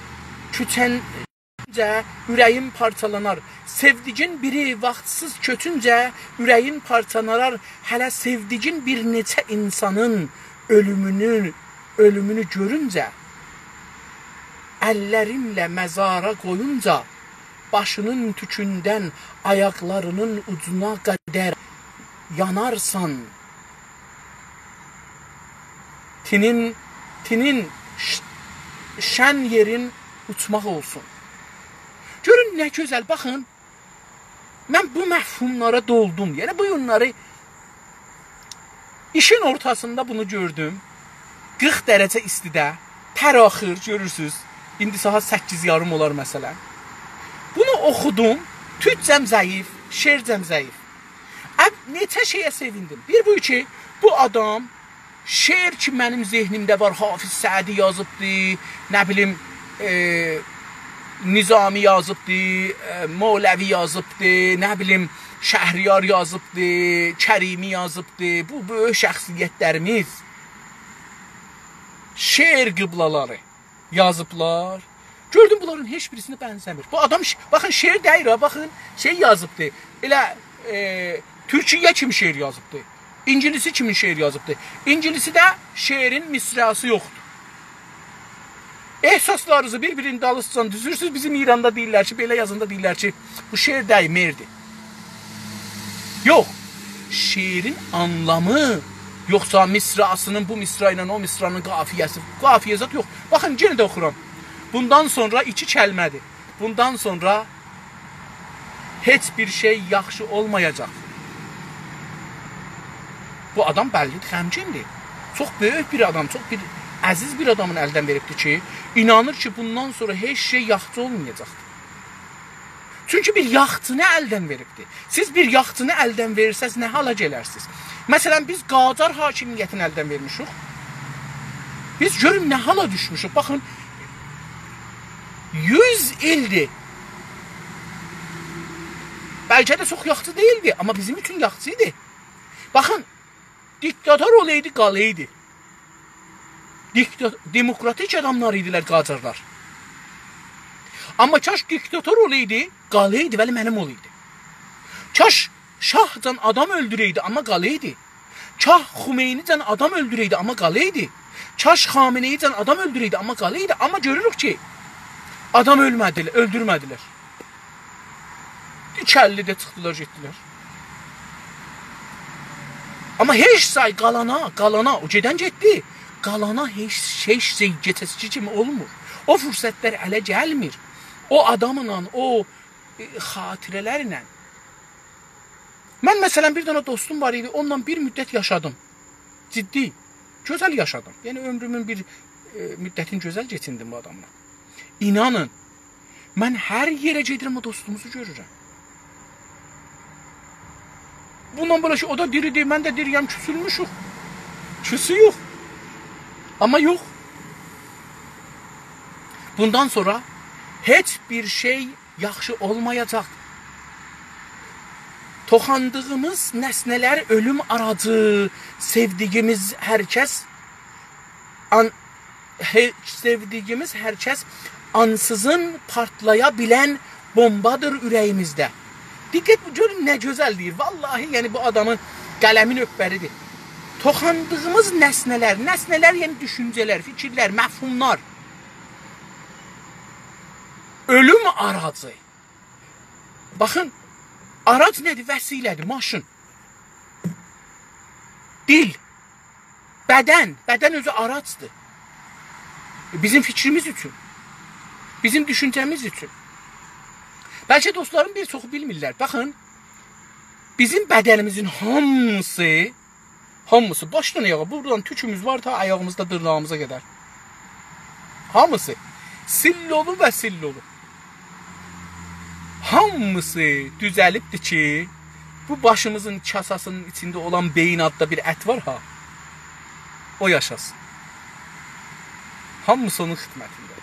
köçəncə ürəyin parçalanar. Sevdiyin biri vaxtsız köçüncə ürəyin parçalanar. Hələ sevdiyin bir neçə insanın ölümünü görüncə, əllərimlə məzara qoyunca, başının tükündən ayaqlarının ucuna qədər yanarsan. Tinin şən yerin uçmaq olsun. Görün nə gözəl, baxın. Mən bu məhfumlara doldum. Yəni bu günləri işin ortasında bunu gördüm. 40 dərəcə istidə, təraxır görürsünüz. İndi saat 8:30 olar məsələn. Bunu oxudum, tüccəm zəif, şeircəm zəif. Neçə şeyə sevindim. Bir bu ki, bu adam şeir ki mənim zehnimdə var, Hafiz Sədi yazıbdır, nə bilim, Nizami yazıbdır, Mevləvi yazıbdır, nə bilim, Şəhriyar yazıbdır, Kərimi yazıbdır. Bu böyük şəxsiyyətlərimiz şeir qıblaları yazıblar. Gördüm bunların heç birisini bənzəmir. Bu adam, baxın şeir deyir ha, baxın, şey yazıbdır. Elə Türkiyə kimi şeir yazıbdır. İngilisi kimin şeir yazıbdır. İngilisi də şeirin misrası yoxdur. Ehsaslarınızı bir-birinin dalısıcan düzürsünüz. Bizim İranda deyirlər ki, belə yazında deyirlər ki, bu şeir dəymirdi. Yox, şeirin anlamı, yoxsa misrasının bu misra ilə o misranın qafiyəsi. Qafiyə zat yox. Baxın, yenə də oxuram. Bundan sonra iki kəlmədir. Bundan sonra heç bir şey yaxşı olmayacaq. Bu adam bəllidir, xəmcindir. Çox böyük bir adam, çox bir əziz bir adamın əldən veribdir ki, inanır ki, bundan sonra heç şey yaxşı olmayacaqdır. Çünki bir yaxçını əldən veribdir. Siz bir yaxçını əldən verirsəz, nə hala gələrsiniz? Məsələn, biz Qacar hakimiyyətini əldən vermişik. Biz görün nə hala düşmüşük. Baxın, 100 ildir. Bəlkə də çox yaxçı deyildi, amma bizim üçün yaxçıydı. Baxın, diktator olaydı, qalıydı. Demokratik adamlar idilər Qacarlar. Amma kaş diktator olaydı, qalıydı, vəli mənim olaydı. Kaş şahcan adam öldürəydi, amma qalıydı. Kaş Xumeynican adam öldürəydi, amma qalıydı. Kaş Xameneyican adam öldürəydi, amma qalıydı. Amma görürük ki, adam ölmədilər, öldürmədilər. Kəllidə çıxdılar, getdilər. Amma heç say qalana, o gedən getdi. Qalana heç şey getəsi kimi olmur. O fürsətlər ələ gəlmir. O adamla, o xatirələrlə. Mən məsələn bir dənə dostum var idi, onunla bir müddət yaşadım. Ciddi, gözəl yaşadım. Yəni ömrümün bir müddətini gözəl keçindim bu adamla. İnanın, mən hər yerə gedirəm, o dostumuzu görürəm. Bundan belə ki, o da diridir, mən də diriyəm, küsülmüşük. Küsü yox. Amma yox. Bundan sonra heç bir şey yaxşı olmayacaq. Toxandığımız nəsnələr ölüm aracı, sevdiyimiz hər kəs ansızın partlaya bilən bombadır ürəyimizdə. Diqqət, görün nə gözəl deyir. Vallahi, yəni bu adamın qələmin öpbəridir. Toxandığımız nəsnələr yəni düşüncələr, fikirlər, məfhumlar. Ölüm aracı. Baxın, arac nədir? Vəsilədir, maşın. Dil, bədən özü aracdır. Bizim fikrimiz üçün, bizim düşüncəmiz üçün. Bəlkə dostlarım bir çoxu bilmirlər. Baxın, bizim bədənimizin hamısı başdan ayağa, buradan tükümüz var ta ayağımızda, dırnağımıza qədər. Hamısı sillolu və sillolu. Hamısı düzəlibdir ki, bu başımızın kasasının içində olan beyin adda bir ət var ha, o yaşasın. Hamısı onun xidmətində.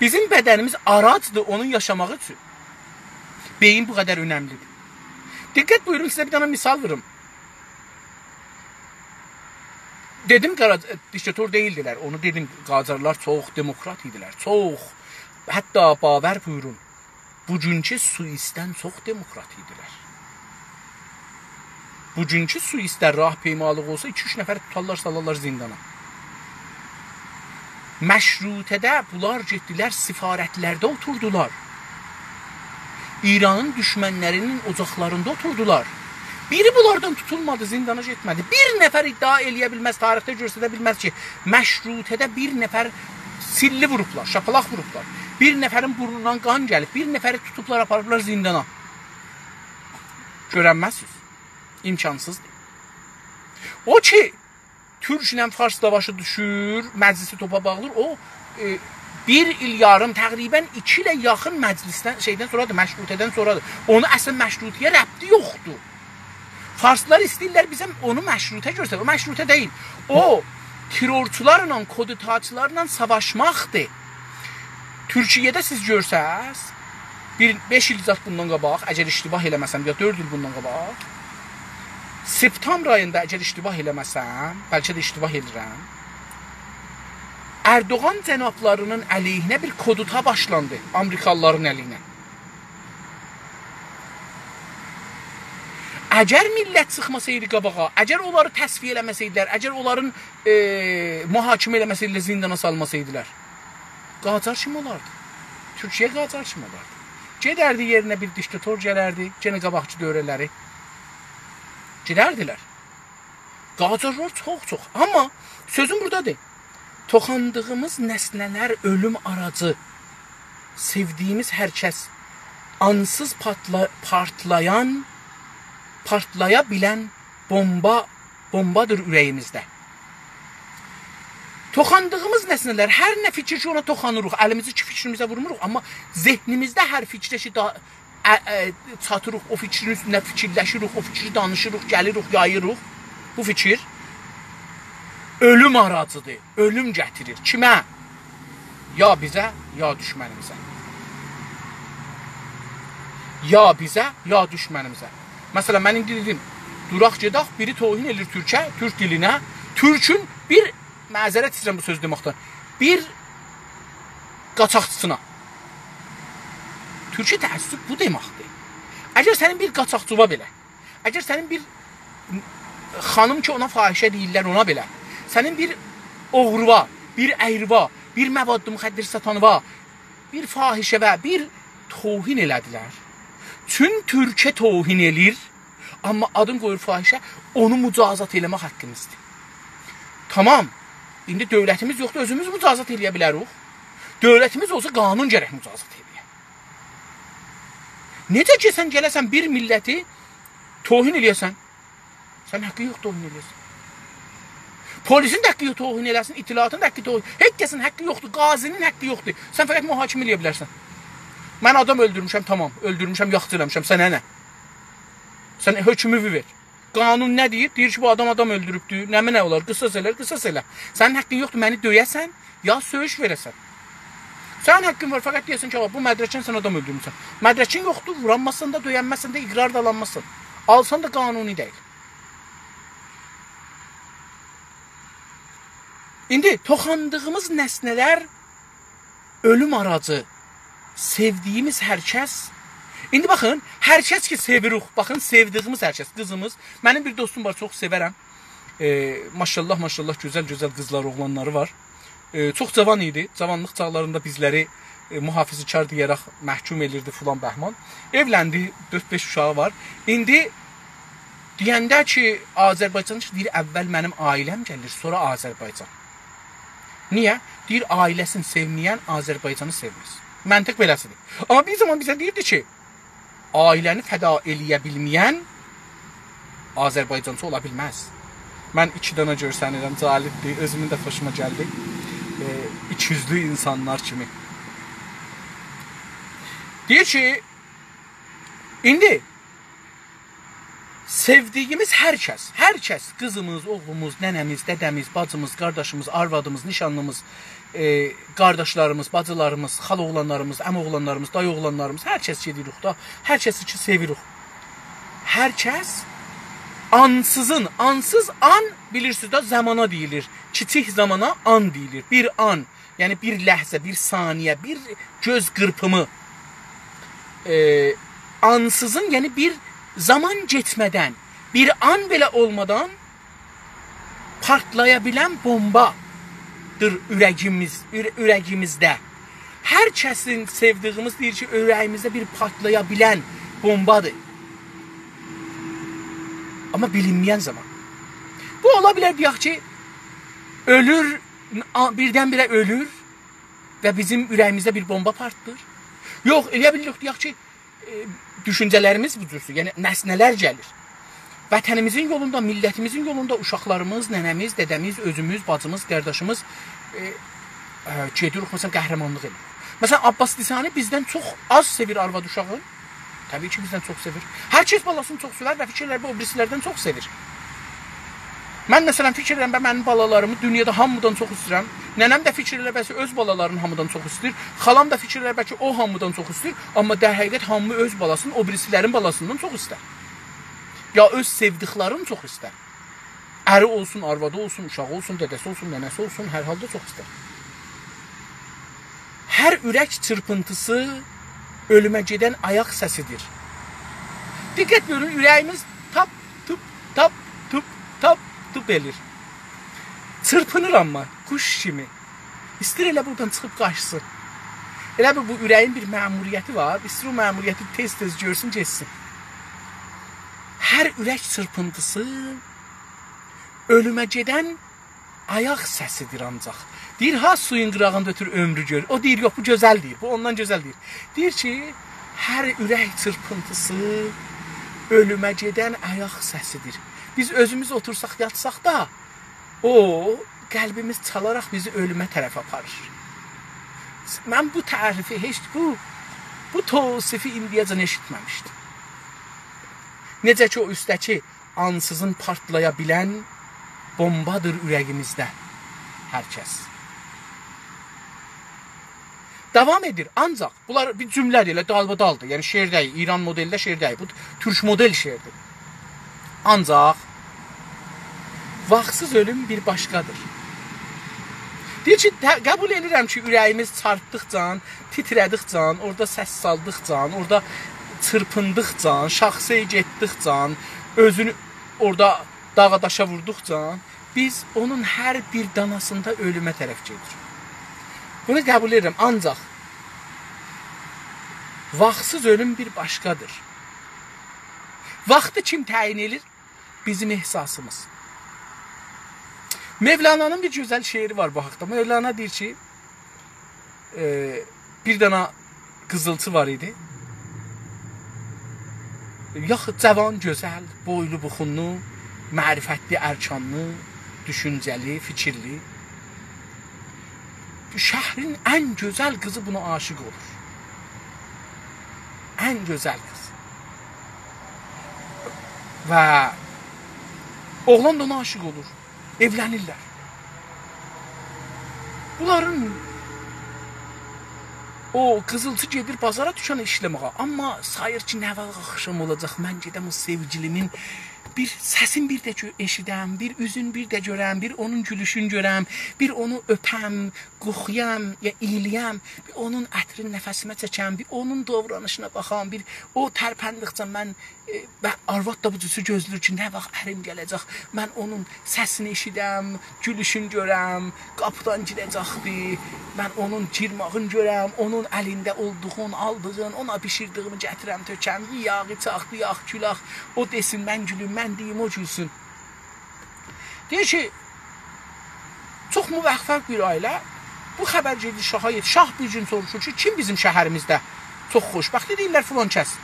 Bizim bədənimiz aracdır onun yaşamaq üçün. Beyin bu qədər önəmlidir. Diqqət buyurun, sizə bir dənə misal verim. Dedim, diktator deyildilər, onu dedim, Qacarlar çox demokrat idilər, çox. Hətta bavər buyurun, bugünkü suistdən çox demokrat idilər. Bugünkü suistlər rahpeymalıq olsa 2-3 nəfər tutarlar, salarlar zindana. Məşrutədə bunlar getdilər, sifarətlərdə oturdular. İranın düşmənlərinin ocaqlarında oturdular. Biri bunlardan tutulmadı, zindana getmədi. Bir nəfər iddia eləyə bilməz, tarixdə göstərə bilməz ki, məşrutədə bir nəfər silli vurublar, şapalaq vurublar. Bir nəfərin burnundan qan gəlib, bir nəfəri tutublar, aparıblar zindana. Görənməzsiniz. İmkansızdır. O ki, Türk ilə Fars savaşı düşür, məclisi topa bağlır, o bir il yarım, təqribən 2 ilə yaxın məclisdən, şeydən sonradır, məşrutədən sonradır. Onu əslən məşrutiyə rəbti yoxdur. Farslar istəyirlər bizə onu məşrutə göstərir. O məşrutə deyil. O, terrorçularla, koditaçılarla savaşmaqdır. Türkiyədə siz görsəz, 5 il zat bundan qabaq, əgər iştibah eləməsəm, ya 4 il bundan qabaq, septembr ayında əgər iştibah eləməsəm, bəlkə də iştibah edirəm, Erdoğan cənablarının əleyhinə bir koduta başlandı, Amerikalıların əleyhinə. Əgər millət çıxmasaydı qabağa, əgər onları təsfiyə eləməsəydilər, əgər onların mühakimə eləməsəydilər, zindana salmasaydılar, Qacar kim olardı? Türkiyə Qacar kim olardı? Gedərdi yerinə bir diktator gələrdi, yenə qabaqçı dövrələri. Gedərdilər. Qacarlar çox. Amma sözüm buradadır. Toxandığımız nəsnələr ölüm aracı. Sevdiyimiz hər kəs ansız partlayabilen bombadır ürəyimizdə. Toxandığımız nəsnələr, hər nə fikir ki ona toxanırıq, əlimizi ki fikrimizə vurmuruq, amma zehnimizdə hər fikrə ki çatırıq, o fikrin üstündə fikirləşirik, o fikri danışırıq, gəlirik, yayırıq. Bu fikir ölüm aracıdır, ölüm gətirir. Kimə? Ya bizə, ya düşmənimizə. Ya bizə, ya düşmənimizə. Məsələn, mən indi dedim, duraq gedək, biri tohin edir türkə, türk dilinə, türkün bir, məzərət istəyirəm bu sözü deməkdən, bir qaçaqçısına. Türkə təəssüb bu deməkdir. Əgər sənin bir qaçaqçıva belə, əgər sənin bir xanım ki ona fahişə deyirlər ona belə, sənin bir oğruva, bir əyriva, bir məvaddı müxəddir satanıva, bir fahişəvə, bir tohin elədilər. Çün türkə tohin elir, amma adın qoyur fahişə, onu mücazat eləmək haqqımızdır. Tamam, indi dövlətimiz yoxdur, özümüz mücazat eləyə bilərik. Dövlətimiz olsa qanun gərək mücazat eləyə. Necə ki, sən gələsən bir milləti tohin eləyəsən, sən haqqı yox tohin eləyəsən. Polisin də haqqı yox tohin eləsin, itilatın da haqqı tohin, heç kəsin haqqı yoxdur, qazinin haqqı yoxdur. Sən fəqət mühakimə eləyə bilərsən. Mən adam öldürmüşəm, tamam, öldürmüşəm, yaxçı eləmişəm, sənə nə? Sən hökmü ver. Qanun nə deyir? Deyir ki, bu adam öldürübdür, nəmi nə olar? Qısas elə, qısas elə. Sənin haqqın yoxdur, məni döyəsən, ya söyüş verəsən. Sənin haqqın var, fəqət deyəsən ki, bu mədrəkən sən adam öldürmüsən. Mədrəkin yoxdur, vuranmasın da, döyənməsin də, iqrar da alanmasın. Alsan da qanuni deyil. İndi toxandığımız nəsnələr ölüm aracı. Sevdiyimiz hər kəs. İndi baxın, hər kəs ki sevirik. Baxın, sevdiyimiz hər kəs. Qızımız. Mənim bir dostum var, çox sevərəm. Maşallah, maşallah, gözəl-gözəl qızlar, oğlanları var. Çox cavan idi. Cavanlıq çağlarında bizləri mühafizəkar deyərək məhkum elirdi filan bəhman. Evləndi, 4-5 uşağı var. İndi deyəndə ki, Azərbaycan deyir, əvvəl mənim ailəm gəlir, sonra Azərbaycan. Niyə? Deyir, ailəsini sevməyən Azərbaycanı sevməz. Məntiq beləsidir. Amma bir zaman bizə deyirdi ki, ailəni fəda eləyə bilməyən Azərbaycancı ola bilməz. Mən 2 dənə görsənirəm, calibdir, özümün də xoşuma gəldi. İkiyüzlü insanlar kimi. Deyir ki, indi sevdiyimiz hər kəs, qızımız, oğlumuz, nənəmiz, dədəmiz, bacımız, qardaşımız, arvadımız, nişanlımız, qardaşlarımız, bacılarımız, xal oğlanlarımız, əm oğlanlarımız, dayı oğlanlarımız, hər kəs gedirik da, hər kəsi ki sevirik. Hər kəs ansız an bilirsiniz da zamana deyilir. Kiçik zamana an deyilir. Bir an, yəni bir ləhzə, bir saniyə, bir göz qırpımı. Ansızın, yəni bir zaman getmədən, bir an belə olmadan partlaya bilən bombadır ürəyimizdə. Hər kəsin sevdiyimiz deyir ki, ürəyimizdə bir partlaya bilən bombadır. Amma bilinməyən zaman. Bu ola bilər deyək ki, ölür, birdən-birə ölür və bizim ürəyimizdə bir bomba partdır. Yox, elə bilirik deyək ki, düşüncələrimiz bu cürsü, yəni nəsnələr gəlir. Vətənimizin yolunda, millətimizin yolunda uşaqlarımız, nənəmiz, dədəmiz, özümüz, bacımız, qardaşımız gedirik, məsələn, qəhrəmanlıq edir. Məsələn, Abbas Lisani bizdən çox az sevir arvad uşağı. Təbii ki, bizdən çox sevir. Hər kəs balasını çox sevər və fikirlərdə o birisilərdən çox sevir. Mən məsələn fikirlərimdə mənim balalarımı dünyada hamıdan çox istəyirəm. Nənəm də fikirləbəsi öz balalarını hamıdan çox istəyir. Xalam da fikirləbəki o hamıdan çox istəyir. Amma də həqiqət hamı öz balasını o birisilərin balasından çox istər. Ya öz sevdiklərini çox istər. Əri olsun, arvadı olsun, uşağı olsun, dədəsi olsun, nənəsi olsun, hər halda çox istər. Hər ürək çırpıntısı ölümə gedən ayaq səsidir. Diqqət görün, ürəyimiz tap, tup, tap, tup, tap, tup elir. Çırpınır amma, quş kimi. İstir elə buradan çıxıb qaçsın. Elə bu ürəyin bir məmuriyyəti var. İstir o məmuriyyəti tez-tez görsün, geçsin. Hər ürək çırpıntısı ölümə gedən ayaq səsidir ancaq. Deyir, ha suyun qırağında ötür ömrü gör. O deyir, yox, bu gözəl deyir. Bu ondan gözəl deyir. Deyir ki, hər ürək çırpıntısı ölümə gedən ayaq səsidir. Biz özümüz otursaq, yatsaq da, o qəlbimiz çalaraq bizi ölümə tərəf aparır. Mən bu tərifi heç, bu tavsifi indiyəcən eşitməmişdim. Necə ki o üstəki ansızın partlaya bilən bombadır ürəyimizdə hər kəs. Davam edir, ancaq bunlar bir cümlədir, elə dalbadaldır. Yəni şeir deyil, İran modeldə şeir deyil, bu türk model şeirdir. Ancaq vaxtsız ölüm bir başqadır. Deyir ki, qəbul edirəm ki, ürəyimiz çarpdıqca, titrədikcə, orada səs saldıqca, orada çırpındıqca, şaxsaya getdikcə, özünü orada dağa daşa vurduqca, biz onun hər bir danasında ölümə tərəf gedirik. Bunu qəbul edirəm, ancaq vaxtsız ölüm bir başqadır. Vaxtı kim təyin edir? Bizim ehsasımız. Mevlana'nın bir gözəl şeiri var bu haqda. Mevlana deyir ki, bir dana qızılçı var idi. Yaxud cavan, gözəl, boylu, buxunlu, mərifətli, ərkanlı, düşüncəli, fikirli. Şəhrin ən gözəl qızı buna aşiq olur. Ən gözəl qız. Və oğlan da ona aşiq olur. Evlənirlər. Bunların o qızılçı gedir bazara dükana işləməyə. Amma sayır ki, nə vaxt axşam olacaq, mən gedəm o sevgilimin bir səsin bir də eşidəm, bir üzün bir də görəm, bir onun gülüşün görəm, bir onu öpəm, qoxuyam, ya iyiliyəm, bir onun ətrin nəfəsimə çəkəm, bir onun davranışına baxam, bir o tərpəndikcə mən arvad da bu cüsü gözlür ki, nə vaxt ərim gələcək, mən onun səsini eşidəm, gülüşün görəm, qapıdan girəcəkdir, mən onun girmağını görəm, onun əlində olduğun, aldığın, ona bişirdiyimi gətirəm, tökəm, yağ, içaq, yağ, külaq, o desin, mən gülüm, mən deyim, o gülsün. Deyir ki, çox müvəffəq bir ailə bu xəbər gedir şaha yetişir. Şah bir gün soruşur ki, kim bizim şəhərimizdə çox xoşbəxtdir? Deyirlər, filan kəs.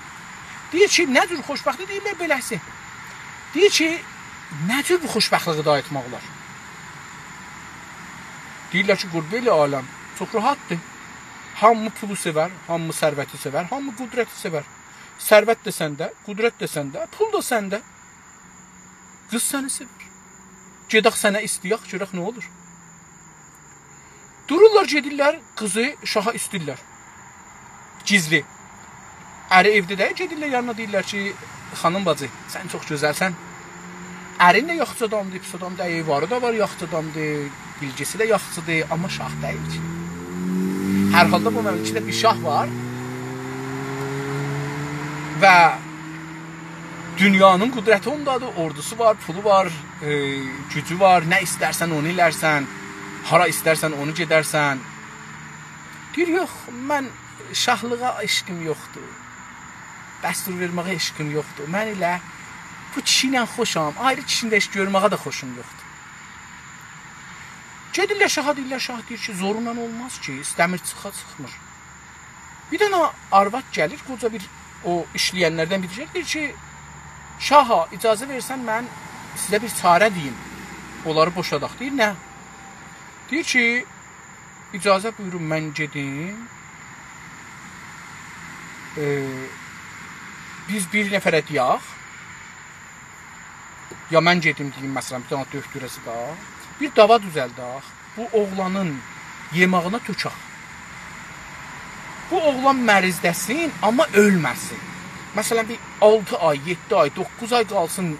Deyir ki, nə cür xoşbəxtdir? Deyirlər, beləsi. Deyir ki, nə cür bu xoşbəxtliyi da etmək olar? Deyirlər ki, qurbeyle aləm çox rahatdır. Hamı pulu sevər, hamı sərvəti sevər, hamı qudrəti sevər. Sərvət də səndə, qudrət də səndə, pul da səndə. Qız səni sevir. Gedək sənə istəyək, görək nə olur. Dururlar, gedirlər, qızı şaha istəyirlər. Gizli. Əri evdə də gedirlər yanına, deyirlər ki, xanım bacı, sən çox gözəlsən. Ərin də yaxşı adamdır, pis adamdır, eyvarı da var, yaxşı adamdır, bilgisi də yaxşıdır, amma şah deyil ki. Hər halda bu məmləkətdə bir şah var və dünyanın qudrəti ondadır, ordusu var, pulu var, gücü var, nə istərsən onu ilərsən, hara istərsən onu gedərsən. Deyir, yox, mən şahlığa eşqim yoxdur, dəstur verməyə eşqim yoxdur, mən elə bu kişi ilə xoşam, ayrı kişində iş görməyə də xoşum yoxdur. Gedirlər şaha, deyirlər, şah deyir ki, zorunla olmaz ki, istəmir çıxmır. Bir dənə arvad gəlir, qoca bir o işləyənlərdən bir deyir ki, şaha, icazə versən mən sizə bir çarə deyim, onları boşadaq. Deyir, nə? Deyir ki, icazə buyurun mən gedim, biz bir nəfərə deyək, ya mən gedim deyim, məsələn, bir dənə döktürəsi da, bir dava düzəldək, bu oğlanın yemağına tökək. Bu oğlan mərizdəsin, amma ölməsin. Məsələn, bir 6 ay, 7 ay, 9 ay qalsın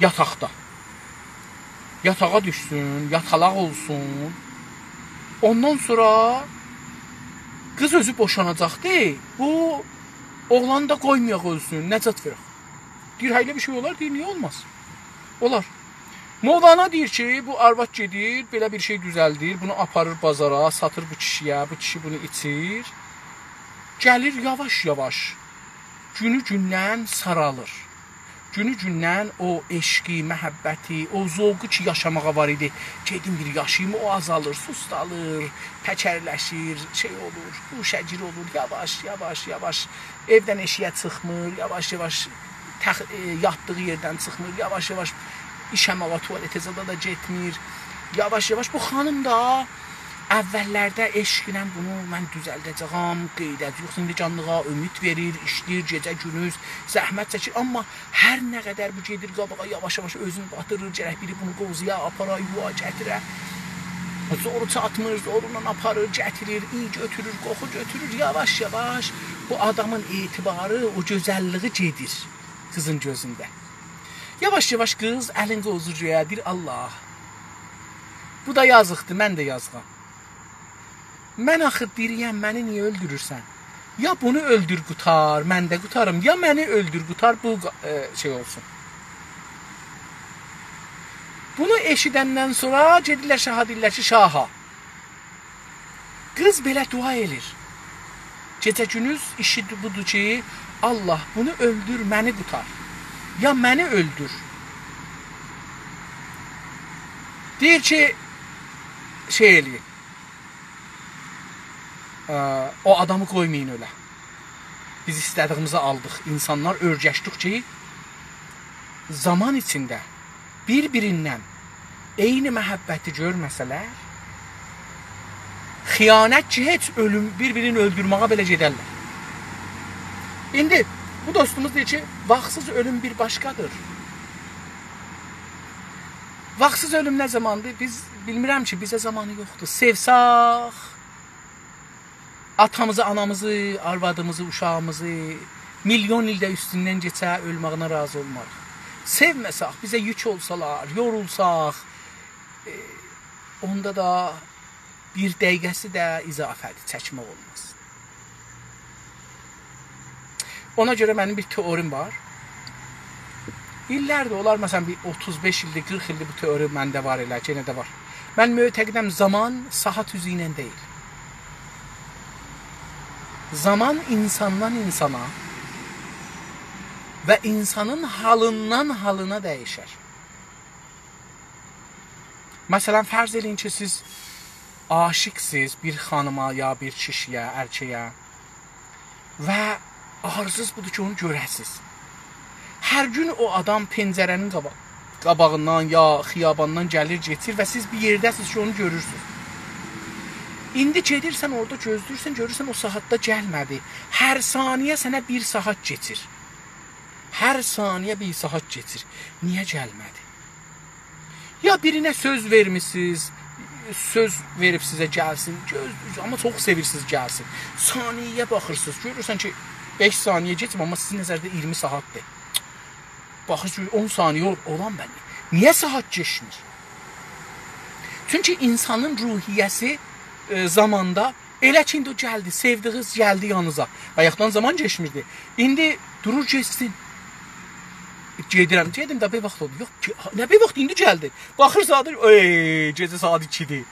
yataqda. Yatağa düşsün, yatalaq olsun. Ondan sonra qız özü boşanacaqdır. Bu oğlanı da qoymayaq ölsün, nəcat verək. Deyir, hayli bir şey olar, deyir, niyə olmaz? Olar. Mevlana deyir ki, bu arvad gedir, belə bir şey düzəldir, bunu aparır bazara, satır bu kişiyə, bu kişi bunu içir. Gəlir yavaş-yavaş, günü gündən saralır. günü-gündən o eşqi, məhəbbəti, o zovqu ki yaşamağa var idi. Gedim bir yaşayım, o azalır, sustalır, təkərləşir, şey olur, uşacır olur, yavaş-yavaş evdən eşiyə çıxmır, yavaş-yavaş yatdığı yerdən çıxmır, yavaş-yavaş işəməyə, tualetə zada da getmir. Yavaş-yavaş bu xanım da əvvəllərdə eşq ilə bunu mən düzəldəcəyəm, qeydət yoxsa indi canlığa ümid verir, işləyir, gecə gündüz, zəhmət çəkir. Amma hər nə qədər bu gedir qabağa, yavaş-yavaş özünü batırır, gərək biri bunu qozuya, apara, yuva gətirə. Zoru çatmır, zorundan aparır, gətirir, iyi götürür, qoxu götürür. Yavaş-yavaş bu adamın etibarı, o gözəlliyi gedir qızın gözündə. Yavaş-yavaş qız əlin qozur deyir, Allah. Bu da yazıqdır, mən də yazıqam. Mən axı diriyəm, məni niyə öldürürsən? Ya bunu öldür qutar, mən də qutarım, ya məni öldür qutar, bu şey olsun. Bunu eşidəndən sonra gedirlər şaha, deyirlər ki, şaha. Qız belə dua edir. Gecə-gündüz işi budur ki, Allah bunu öldür, məni qutar. Ya məni öldür. Deyir ki, şey eləyir. O adamı qoymayın öyle. Biz istədiyimizi aldıq. İnsanlar örgəşdik ki, zaman içində bir-birindən eyni məhəbbəti görməsələr, xiyanət ki, heç bir-birini öldürməyə belə gedərlər. İndi bu dostumuz deyir ki, vaxtsız ölüm bir başqadır. Vaxtsız ölüm nə zamandır? Biz bilmirəm ki, bizə zamanı yoxdur. Sevsaq, atamızı, anamızı, arvadımızı, uşağımızı milyon ildə üstündən geçə ölməyinə razı olmarıq. Sevməsək, bizə yük olsalar, yorulsaq, onda da bir dəqiqəsi də izafədir, çəkmək olmaz. Ona görə mənim bir teorim var. İllərdir, olar məsələn bir 35 ildir, 40 ildir bu teori məndə var elə, yenə də var. Mən mötəqidəm zaman saat üzü ilə deyil. Zaman insandan insana və insanın halından halına dəyişər. Məsələn, fərz edin ki, siz aşiqsiz bir xanıma ya bir kişiyə, erkeyə və arzunuz budur ki, onu görəsiz. Hər gün o adam pəncərənin qabağından ya xiyabandan gəlir, geçir və siz bir yerdəsiniz ki, onu görürsünüz. İndi gedirsən, orada gözləyirsən, görürsən o saatda gəlmədi. Hər saniyə sənə bir saat geçir. Hər saniyə bir saat geçir. Niyə gəlmədi? Ya birinə söz vermişsiniz, söz verib sizə gəlsin, amma çox sevirsiniz gəlsin. Saniyəyə baxırsınız, görürsən ki, 5 saniyə geçmir, amma sizin nəzərdə 20 saatdır. Baxırsınız, 10 saniyə olan bəni. Niyə saat geçmir? Çünki insanın ruhiyyəsi zamanda elə ki, indi o gəldi, sevdiniz gəldi yanınıza. Bayaqdan zaman geçmirdi. İndi durur geçsin. Gedirəm, gedim də bir vaxt oldu. Yox, nə bir vaxt indi gəldi. Baxır saat, gecə saat 2-dir.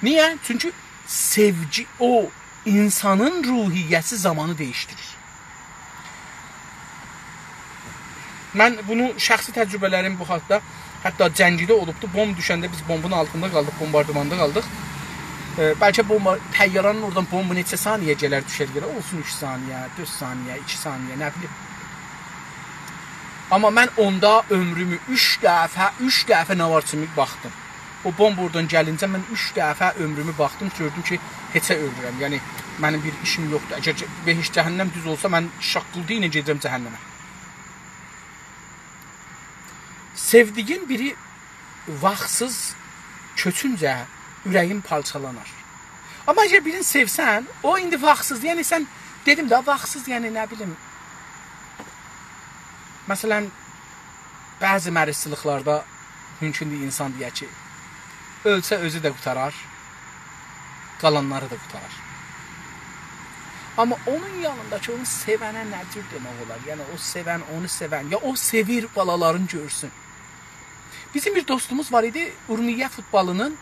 Niyə? Çünki sevgi, o insanın ruhiyyəsi zamanı dəyişdirir. Mən bunu şəxsi təcrübələrim bu haqda, hətta Cəngidə olubdu. Bomb düşəndə biz bombun altında qaldıq, bombardımanda qaldıq. Bəlkə bomba, təyyaranın oradan bombu neçə saniyə gələr düşər yerə, olsun 3 saniyə, 4 saniyə, 2 saniyə, nə bilim. Amma mən onda ömrümü 3 dəfə nə var kimi baxdım. O bomba oradan gəlincə mən 3 dəfə ömrümü baxdım, gördüm ki, heçə ölürəm. Yəni, mənim bir işim yoxdur. Əgər behiş cəhənnəm düz olsa, mən şaqqıldı ilə gedirəm cəhənnəmə. Sevdiyin biri vaxtsız köçüncə ürəyin parçalanar. Amma əgər birini sevsən, o indi vaxtsız, yəni sən, dedim də, vaxtsız, yəni nə bilim, məsələn, bəzi mərisçiliklarda mümkündür insan deyək ki, ölsə özü də qutarar, qalanları da qutarar. Amma onun yanındakı onu sevənə nə cür demək olar? Yəni o sevən, onu sevən, ya o sevir balaların görsün. Bizim bir dostumuz var idi, Urmiyyə futbolunun,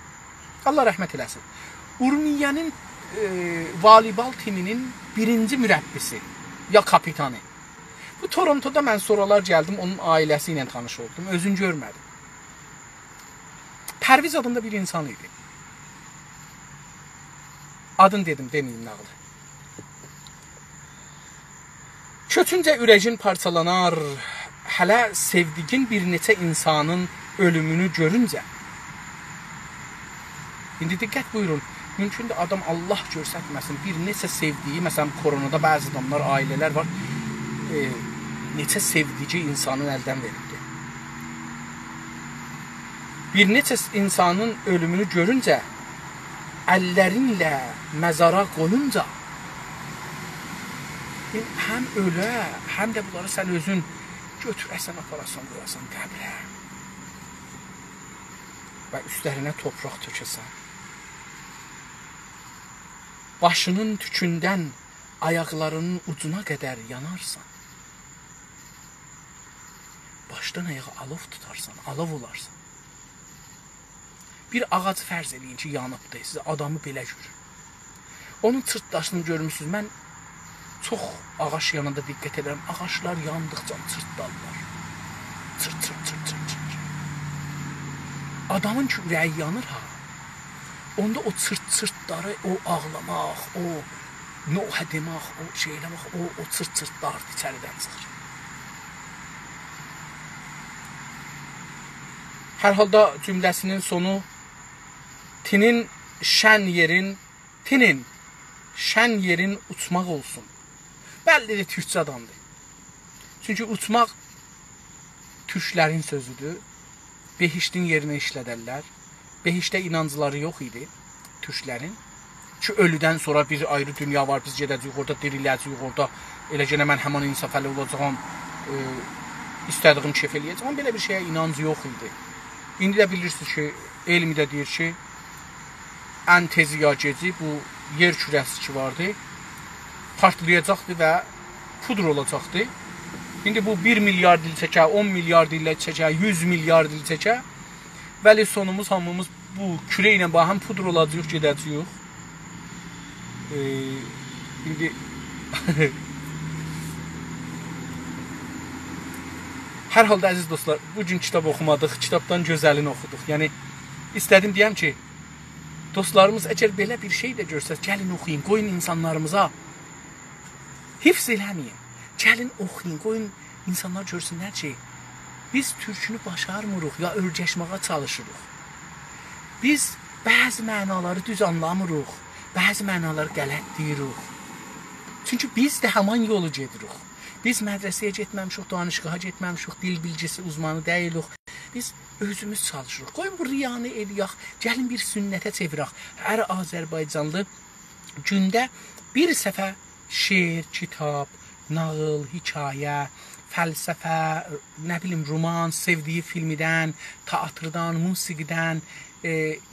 Allah rəhmət eləsin, Urmiyyənin voleybol timinin birinci mürəbbisi, ya kapitanı. Bu Torontoda mən sonralar gəldim, onun ailəsi ilə tanış oldum. Özünü görmədim. Pərviz adında bir insan idi. Adın dedim, demeyim nağlı. Kötüncə ürəcin parçalanar, hələ sevdiğin bir neçə insanın ölümünü görüncə. İndi diqqət buyurun. Mümkündür adam Allah görsətməsin, bir neçə sevdiyi, məsələn koronada bəzi adamlar, ailələr var, neçə sevdici insanın əldən verildi. Bir neçə insanın ölümünü görüncə, əllərinlə məzara qoyunca, həm ölə, həm də bunları sən özün götürəsən, aparasan, qoyasan qəbrə və üstlərinə topraq tökəsən. Başının tükündən ayaqlarının ucuna qədər yanarsan. Başdan ayağa alov tutarsan, alov olarsan. Bir ağac fərz eləyin ki, yanıbdır, siz adamı belə görün. Onun çırtdaşını görmüşsünüz. Mən çox ağaç yanında diqqət edirəm. Ağaçlar yandıqca çırtdarlar. Çırt, çırt, çırt, çırt, çırt. Adamın ki, ürəyi yanır ha. Onda o çırt-çırtları, o ağlamaq, o nohə demək, o şey eləmək, o çırt-çırtlar içəridən çıxır. Hər halda cümləsinin sonu tinin şən yerin uçmaq olsun. Bəllidir türkçədandır. Çünki uçmaq türklərin sözüdür. Behiştin yerinə işlədərlər. Behişdə inancları yox idi türklərin. Ki ölüdən sonra bir ayrı dünya var, biz gedəcəyik orada, diriləcəyik orada. Eləcənə mən həman insafəli olacağam, istədiyim keyf eləyəcəm. Belə bir şeyə inanc yox idi. İndi də bilirsiniz ki, elmi də deyir ki, ən tezi ya geci bu yer kürəsi ki vardı, partlayacaqdı və pudr olacaqdı. İndi bu 1 milyard il çəkə, 10 milyard il çəkə, 100 milyard il çəkə, bəli sonumuz hamımız bu küre ilə həm pudr olacaq, gedəcəyik. İndi hər halda əziz dostlar, bugün kitab oxumadıq, kitabdan gözəlini oxuduq. Yəni, istədim deyəm ki, dostlarımız əgər belə bir şey də görsəz, gəlin oxuyun, qoyun insanlarımıza. Hifz eləməyin, gəlin oxuyun, qoyun insanlar görsünlər ki, biz türkünü başarmırıq, ya örgəşməyə çalışırıq. Biz bəzi mənaları düz anlamırıq, bəzi mənaları qələt deyirik. Çünki biz də həman yolu gedirik. Biz mədrəsəyə getməmişik, danışqaha getməmişik, dil bilgisi uzmanı deyilik. Biz özümüz çalışırıq. Qoyun bu riyanı eləyək, gəlin bir sünnətə çevirək. Hər Azərbaycanlı gündə bir səfər şeir, kitab, nağıl, hikayə, fəlsəfə, nə bilim, roman, sevdiyi filmidən, teatrdan, musiqidən,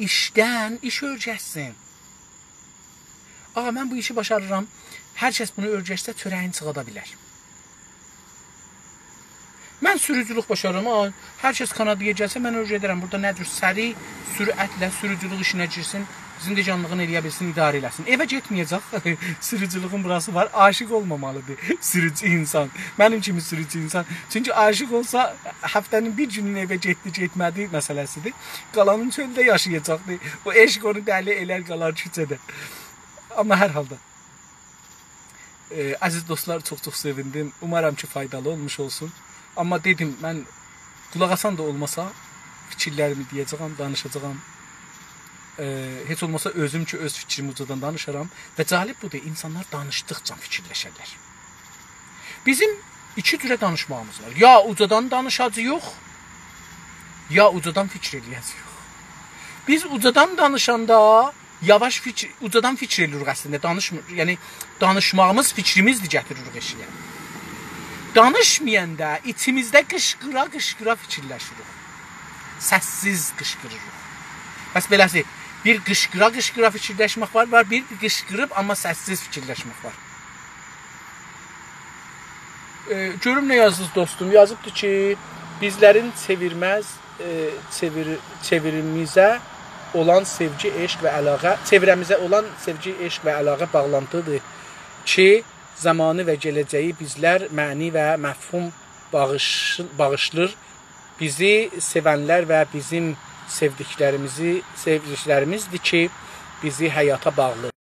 işdən, iş örgəşsin. Ağa, mən bu işi başarıram. Hər kəs bunu örgəşsə çörəyin çıxada bilər. Mən sürücülük başarıram. Hər kəs Kanadaya gəlsə mən örgədərəm. Burada nədir? Səri, sürətlə sürücülük işinə girsin, zindecanlığını eləyə bilsin, idarə eləsin. Evə getməyəcək. Sürücülüğün burası var. Aşıq olmamalıdır sürücü insan. Mənim kimi sürücü insan. Çünki aşıq olsa həftənin bir günün evə getdi, getmədi məsələsidir. Qalanın çöldə yaşayacaqdır. O eşq onu dəli elər, qalar küçədə. Amma hər halda. Əziz dostlar, çox-çox sevindim. Umarım ki, faydalı olmuş olsun. Amma dedim, mən qulaq asan da olmasa fikirlərimi deyəcəyəm, danışacağam. Heç olmasa özüm ki, öz fikrimi ucadan danışaram. Və cəlib budur, insanlar danışdıqca fikirləşərlər. Bizim iki cürə danışmağımız var. Ya ucadan danışacağıq, ya ucadan fikir eləyəcəyik. Biz ucadan danışanda yavaş ucadan fikir eləyirik əslində, yəni danışmağımız fikrimizdir, gətiririk eşiyə. Danışmayanda içimizdə qışqıra fikirləşirik. Səssiz qışqırırıq. Bəs beləsi, bir qışqıra fikirləşmək var, bir qışqırıb amma səssiz fikirləşmək var. Görüm nə yazdınız dostum? Yazıbdır ki, bizlərin çevirimizə olan sevgi, eşq və əlaqə, çevrəmizə olan sevgi, eşq və əlaqə bağlantıdır ki, zamanı və gələcəyi bizlər məni və məfhum bağışlır. Bizi sevənlər və bizim sevdiklərimizdir ki, bizi həyata bağlı.